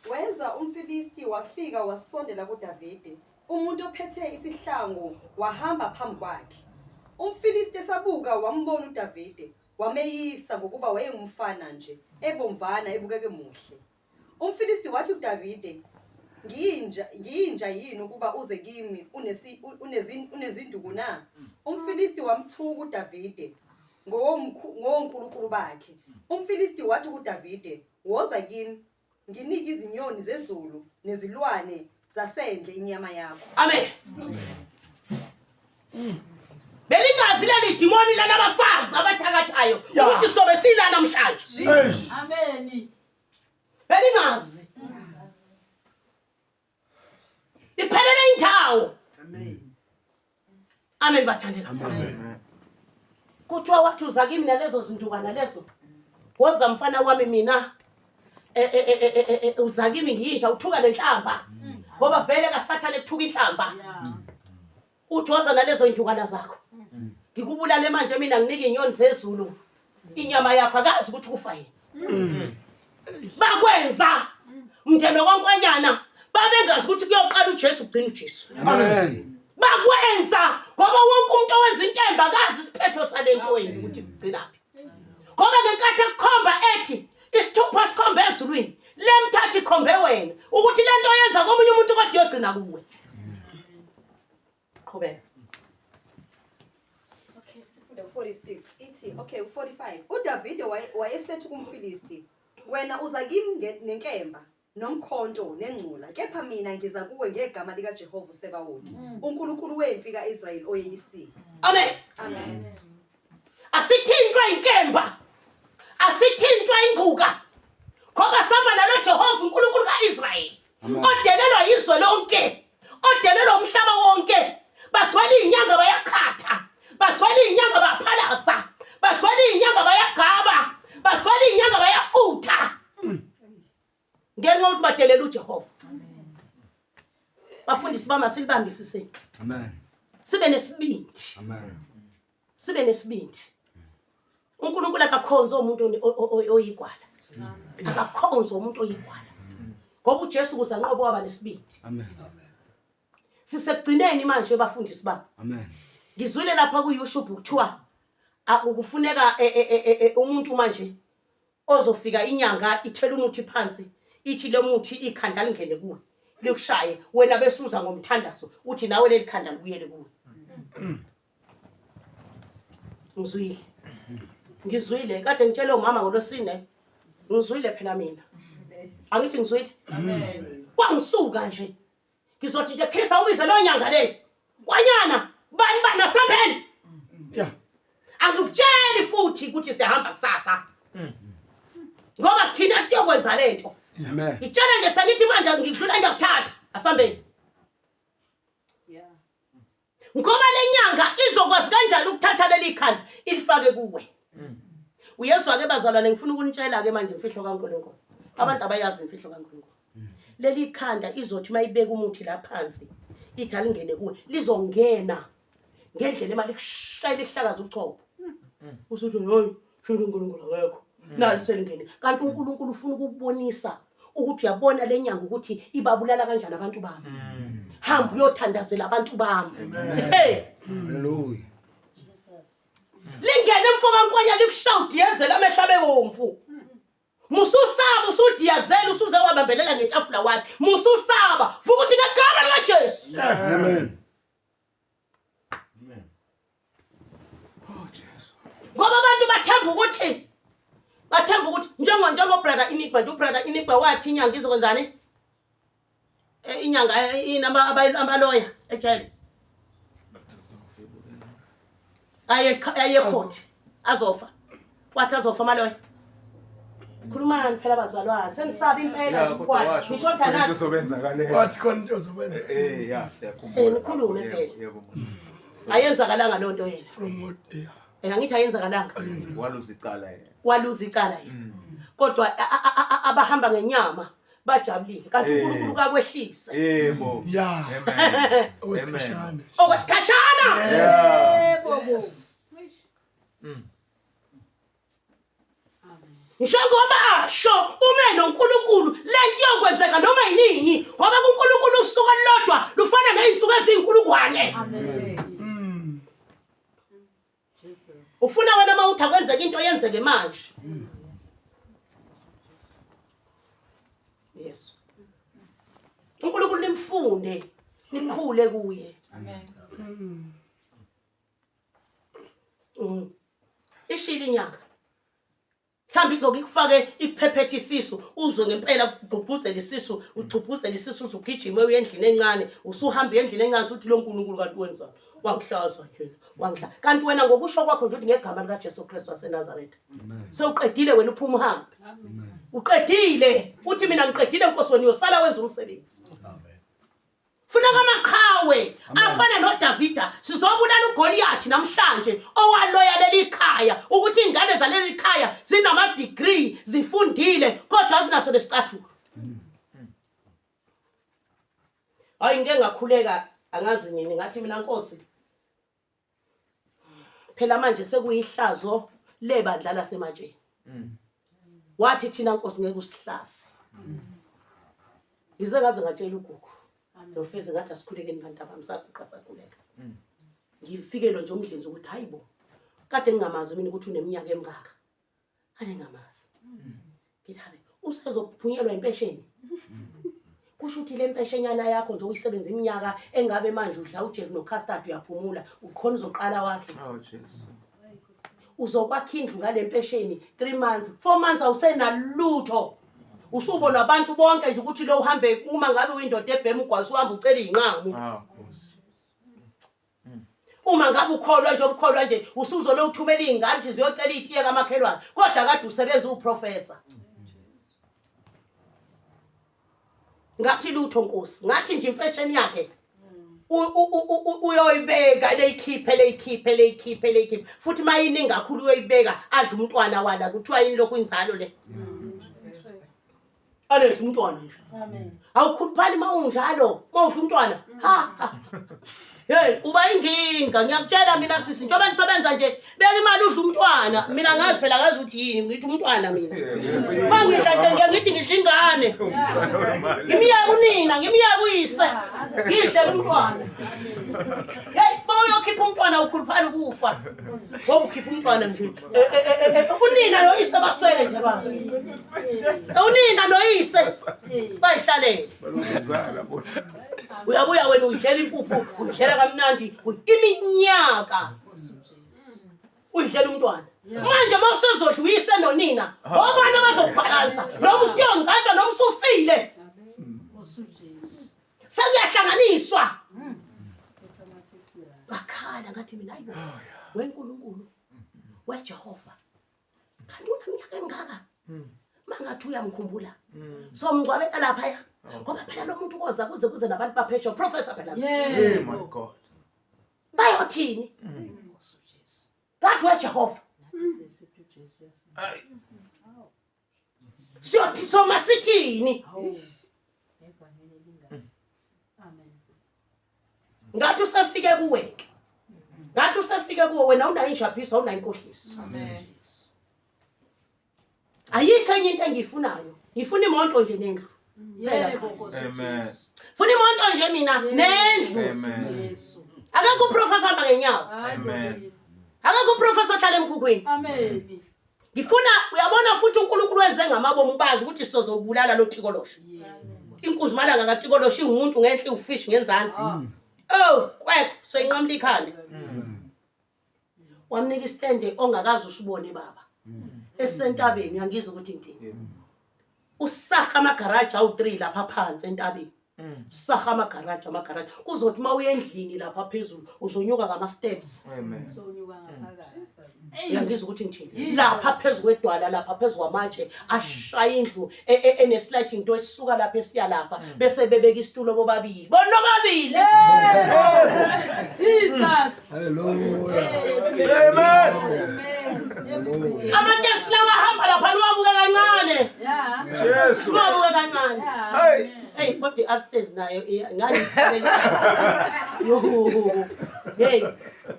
weza umfilisti wafika wasondela kuDavide umuntu ophethe isihlangu wahamba phambi kwakhe umfilisti esabuka wambona uDavide wameyisa ngokuba wayengumfana nje ebomvana ebukeke muhle umfilisti wathi kuDavide ngiyinja yini ukuba uze kimi unezinduku na umfilisti wamthuka uDavide ngonkulunkulu bakhe umfilisti wathi kuDavide woza kimi nginike izinyoni zezulu nezilwane zasendle inyama yakho amen belingazi leli demoni lalabafazi abathakathayo ukuthi sobe sila namhlanje Amen. belingazi iphelele indawo amen bathandeka kuthiwa wathi uza kimi nalezo zindukana lezo woza mfana wami mina uza kimi ngiyinja uthuka nenhlamba ngoba vele kaSathane ethuka inhlamba uthi woza nalezo indukana zakho ngikubulale manje mina nginike inyoni zezulu inyama yakho akazi ukuthi kufa yini bakwenza mndeno konkwanyana babengazi ukuthi kuyoqala uJesu ugcina uJesu Amen. bakwenza ngoba wonke umuntu owenza intemba akazi isiphetho salento yini ukuthi kugcinaphi ngoba ngenkathi ekukhomba ethi isithupha sikhombe ezulwini lemthatha ikhombe wena ukuthi lento oyenza komunye umuntu kodwa iyogcina kuwe qhubeka okay sifunde 46 ithi okay 45 uDavide wayesethi kumfilisti wena uza kimi nenkemba nomkhonto nengcula kepha mina ngiza kuwe ngegama lika Jehova Sebawothi uNkulunkulu wempi kaIsrayeli oyeyisile amen amen asithintwa inkemba asithintwa ingcuka ngoba samba nalo Jehova uNkulunkulu kaIsrayeli odelelwa izwe lonke odelelwa umhlaba wonke bagcwala inyanga bayakhatha bagcwala inyanga baphalaza bagcwala inyanga bayagaba bagcwala inyanga bayafutha ngenxa ukuthi badelela uJehova bafundisi bama silibambisise Amen. sibe nesibindi Amen. sibe nesibindi uNkulunkulu akakhonza umuntu oyigwala akakhonza umuntu oyigwala ngoba uJesu kuzanqoba waba nesibindi Amen. sisekugcineni manje bafundisi baba Amen. ngizwile lapha kuYouTube kuthiwa ukufuneka umuntu manje ozofika inyanga ithela umuthi phansi ithi lemuthi ikhanda lingene kuwe likushaye wena besuza ngomthandazo uthi nawe lelikhanda libuyele kuwe ngizwile kade ngitshela umama ngolosine ngizwile phela mina angithi ngizwile kwangisuka nje ngizothi nje Krista ubize lo nyanga le kwanyana bani sambeni angikutsheli futhi ukuthi sihamba kusasa ngoba thina siyokwenza lento Amen. ngitshela nje sengithi manje ngidlula ngiyakuthatha asambeni ngoba lenyanga izokwazi kanjani ukuthatha leli khanda ilifake kuwe. Uyezwa ke bazalwane ngifuna ukunitshela ke manje imfihlo kaNkulunkulu. Abantu abayazi imfihlo kaNkulunkulu. Leli khanda izothi mayibeka umuthi la phansi ithi alingene kuwe lizongena ngendlela emali kushayela ihlakaza uChopho. Usuthi hayi shilo uNkulunkulu akekho. Nali selingene. Kanti uNkulunkulu ufuna ukubonisa ukuthi uyabona lenyanga ukuthi ibabulala kanjani abantu bami. Hamba uyothandazela abantu bami. Hey. Hallelujah. Lingene mfoka nkwanya likushawudiyezela amehla bekomfu. Mususaba usudiyazela usuze wabambelela ngetafula wakhe. Mususaba vuka uthi ngegama lika Jesu. Amen. Amen. Oh Jesus. Ngoba abantu bathemba ukuthi njengo brother Inigba nje brother Inigba wathi inyanga izokwenzani? Inyanga inamba abaloya ejele. Aye court azofa. Wathi azofa amaloya. Khulumani phela bazalwane. Senisaba impela ukwazi. Ngishoda nathi. Uzobenzakala. Wathi khona into ozokwenza. Yeah, siyakhumbula. Nikhulume phela. Yebo. Ayenzakalanga lonto yena. From what? Yeah. Ngithi ayenzakalanga. Waluzicala yena. Waluza icala yena. Kodwa abahamba ngenyama bajabulile. Kanti uNkulunkulu kakwehlisa. Yebo. Yeah. Amen. Owesikhashana. Okwesikhashana. Yes. Ngisho ngoba asho ume noNkulunkulu lento yokwenzeka noma yini ngoba kuNkulunkulu usuku olulodwa lufana nezinsuku ezinkulunkwane. Amen. Jesus. Ufuna wena mawuthi akwenzeka into yenzeke manje. Yes. uNkulunkulu nimfunde nikhule kuye. Amen. Ishila inyanga. Mhlawumbe izokufake ikuphephethe isisu uzwe ngempela ugqubhuzela isisu ugqubhuzela isisu uzugijima uye endlini encane usuhamba endlini encane uthi lo nkulunkulu kanti wenza wangihlaza nje wangihlaza kanti wena ngokusho kwakho nje uthi ngegama lika Jesu Kristu waseNazaretha sewuqedile wena uphuma uhambe uqedile uthi mina ngiqedile Nkosi wena uyosala wenza umsebenzi. Funeka amaqhawe afana noDavida sizobulala uGoliath namhlanje owaloya leli khaya ukuthi ingane zaleli khaya zinama degree zifundile kodwa azinaso lesicathulo. Hayi ngeke ngakhuleka angazi nini ngathi mina Nkosi phela manje sekuyihlazo lebandla lasemajeni. Wathi thina Nkosi ngeke usihlase. Yize ngaze ngatshela uGugu Nofeze ngathi asikhulekeni kanti abamsaquqa sakhuleka. Ngifikelo nje umdlenzi ukuthi hayibo. Kade ngingamazi mina ukuthi uneminyaka emingaka. Ane ngamazi. Ngithabe usezophunyelwa impesheni. Kusho ukuthi le mpeshenyana yakho nje uyisebenza iminyaka engabe manje udla ujeli noCustard uyaphumula ukhona uzoqala wakhe. Oh Jesus. Uzokwakha indlu ngale mpesheni 3 months 4 months awusenalutho. Usubona abantu bonke nje ukuthi lo uhambe uma ngabe uyindoda ebhema ugwasi uhamba ucela izinqamu. Nkosi. Uma ngabe ukholwa nje usuzolo uthumela izingane nje ziyocela itiye kamakhelwane kodwa kade usebenza uprofessor. Ngathi lutho Nkosi ngathi nje impesheni yakhe uyoyibeka leyikhiphe futhi mayini ngakhulu uyoyibeka adla umntwana wala kuthiwa yini lokhu inzalo le. Alezi umntwana nje. Amen. Awukhuphali mawunjalo mawudla umntwana. Ha. Hey uba inginga ngiyakutshela mina sisi njoba nisebenza nje beka imali udla umntwana mina ngazi phela ngazi ukuthi yini ngithi umntwana mina. Mangidla ngithi ngidla ingane. Ngimiyaka unina ngimiyaka uyise. Ngidla umntwana. Hey bawuyokhipha umntwana ukhuluphali ukufa. Ngoba ukhipha umntwana nje. Unina noyise baswele nje baba. Unina noyise bayihlalele. Balungizala bona. Uyabuya wena uyidlela impuphu uyidlela kamnandi iminyaka uyidlela umntwana manje mawusezodluyise nonina obani abazobhalansa noma usiyonzatsha noma usufile sekuyahlanganiswa ngakhala ngathi mina hayibo weNkulunkulu weJehova kanti uneminyaka engaka mangathi uyamkhumbula somngcwabela lapha ya ngoba phela lo muntu koza kuze nabantu baphesha professor phela Hey my God. bayothini ngathi weJehova siyothi soma sithini ngathi usefike kuweke ngathi usefike kuwe wena unayo injabuliso awunayo inkohliso ayikho enye into engiyifunayo ngifuna imoto nje nendlu Amen. funa imoto nje mina nendlu Amen. akekho uprofessor hamba ngenyawo Amen. akekho uprofessor ohlala emkhukwini Amen. ngifuna uyabona futhi uNkulunkulu wenze ngamabomu bazi ukuthi sizobulala lo tikolosho inkuzi malanga kaTikolosho ingumuntu ngenhle ufish ngenzansi oh kwekho soyinqamla ikhanda wamnika istende ongakazi usibone baba esentabeni angizwe ukuthi ngithini usakha amagaraji awu3 lapha phansi entabeni sakha amagaraji kuzothi mawuye endlini lapha phezulu uzonyuka ngama steps Amen. Sonyuka ngaphakathi. yangizwe ukuthi ngithini lapha phezulu kwedwala lapha phezulu kwamatshe ashaya indlu enesliding into esisuka lapha esiya lapha bese bebeka isitulo bobabili bona bobabili Jesus. Hallelujah. amateksi lawa ahamba lapha niwabuke kancane Yeah. Yesu. niwabuke kancane Hey. hey kodwa upstairs nayo ngani yo hey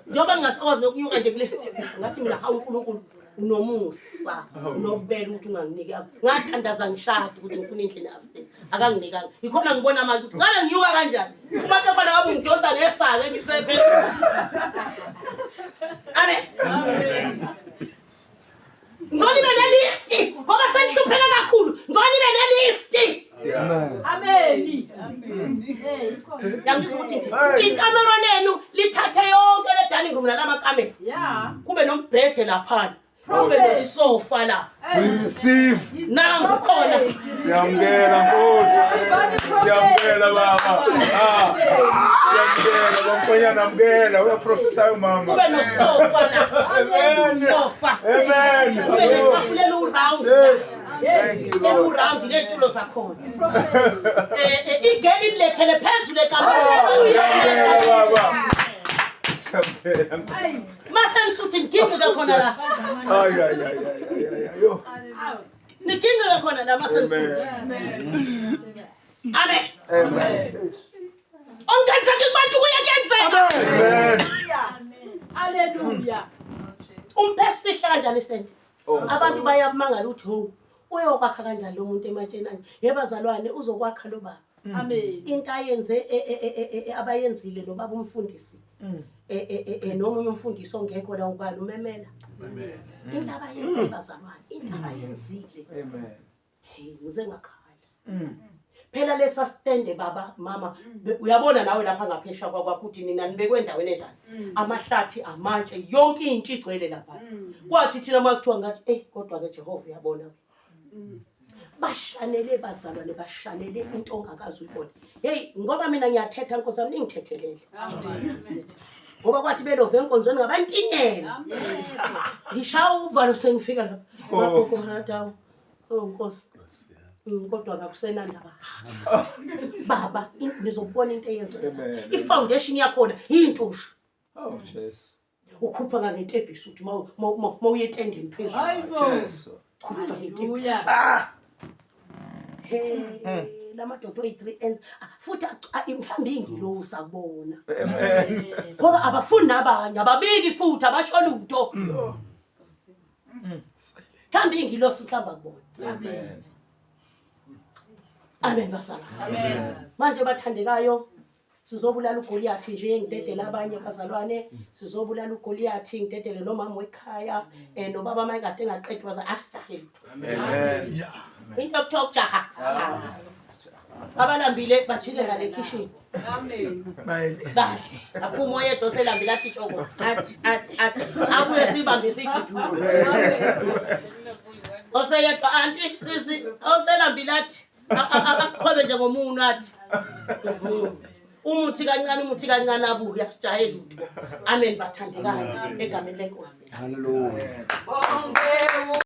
njoba ngingasakwazi nokunyuka nje kule step ngathi mina hawu uNkulunkulu unomusa unobela ukuthi unganginika ngathandaza ngishada ukuthi ngifuna indlela upstairs akanginikanga ikhona ngibona manje ukuthi ngabe nginyuka kanjani umuntu ofana ngabe ungidonsa ngesaka engisephezulu amen ngoni benelift ngoba sengihlupheka kakhulu ngoni benelift Amen. Amen. Hey, ikhona. yangizwa ukuthi ikamera lenu lithathe yonke le dining room nalama kamera Yeah. kube nombhede lapha kube Prophet. nosofa la We receive. nangu khona Siyamkela Nkosi. Siyamkela baba. Siyamkela bamfanyana mkela uyaprofesa mama. kube nosofa la Amen. sofa Amen. kube netafula round Yes. Yes. Thank you Lord. round letulo zakhona Prophet. igeli lethele phezulu ekamera Siyamkela baba. Siyamkela. masenisuthi ngingeke khona la Ay ay ay ay ay. Yo. ngingeke khona la masenisuthi Amen. amen Amen. ongenzeki kubantu kuyakenzeka Amen. Hallelujah. umpesihla kanjani stand Oh. abantu bayamangala ukuthi ho uyokwakha kanjani lo muntu ematsheni anje yebazalwane uzokwakha lo baba Amen. into ayenze abayenzile no baba umfundisi nomunye umfundisi ongekho la ubani umemela into abayenze bazalwane into abayenzile Amen. hey uze ngakhala phela lesa stand baba mama uyabona nawe lapha ngaphesha kwakuthi nina nibekwe endaweni enjani amahlathi amatshe yonke into igcwele lapha kwathi thina makuthiwa ngathi kodwa ke Jehova uyabona bashanele bazalwane bashanele into ongakazi uyibona hey ngoba mina ngiyathetha Nkosi yami ningithethelele ngoba kwathi belove enkonzweni ngabantinyela ngishaya uvalo sengifika lapha ngakho ngadawo Nkosi kodwa akusenandaba baba nizobona into eyenzeka ifoundation yakhona intushu Oh Jesus. ukhupha ngentebhisi uthi mawuye etendeni phezulu Hayibo. Jesus. khupha ngentebhisi Hallelujah. hey lamadodo ayi3 ends futhi mhlambi ingilo sakubona Amen. ngoba abafuni nabanye ababiki futhi abasho lutho mhlambi ingilo sihlamba kubona Amen. amen bazalwane amen manje bathandekayo sizobulala uGoliath nje ngidedela abanye bazalwane sizobulala uGoliath ngidedele nomama wekhaya nobaba mayekade engaqedwa baza asitaheli Amen. into yokuthoka jaha abalambile bajike ngale kitchen Amen. Amen. kahle aphuma oyedwa oselambile athi tshoko athi abuye sibambe isidudulo oseyedwa anti sisi oselambile athi aqhobe nje ngomunwe athi umuthi kancane abuya sijayela utho amen bathandekayo egameni leNkosi Hallelujah. Bonke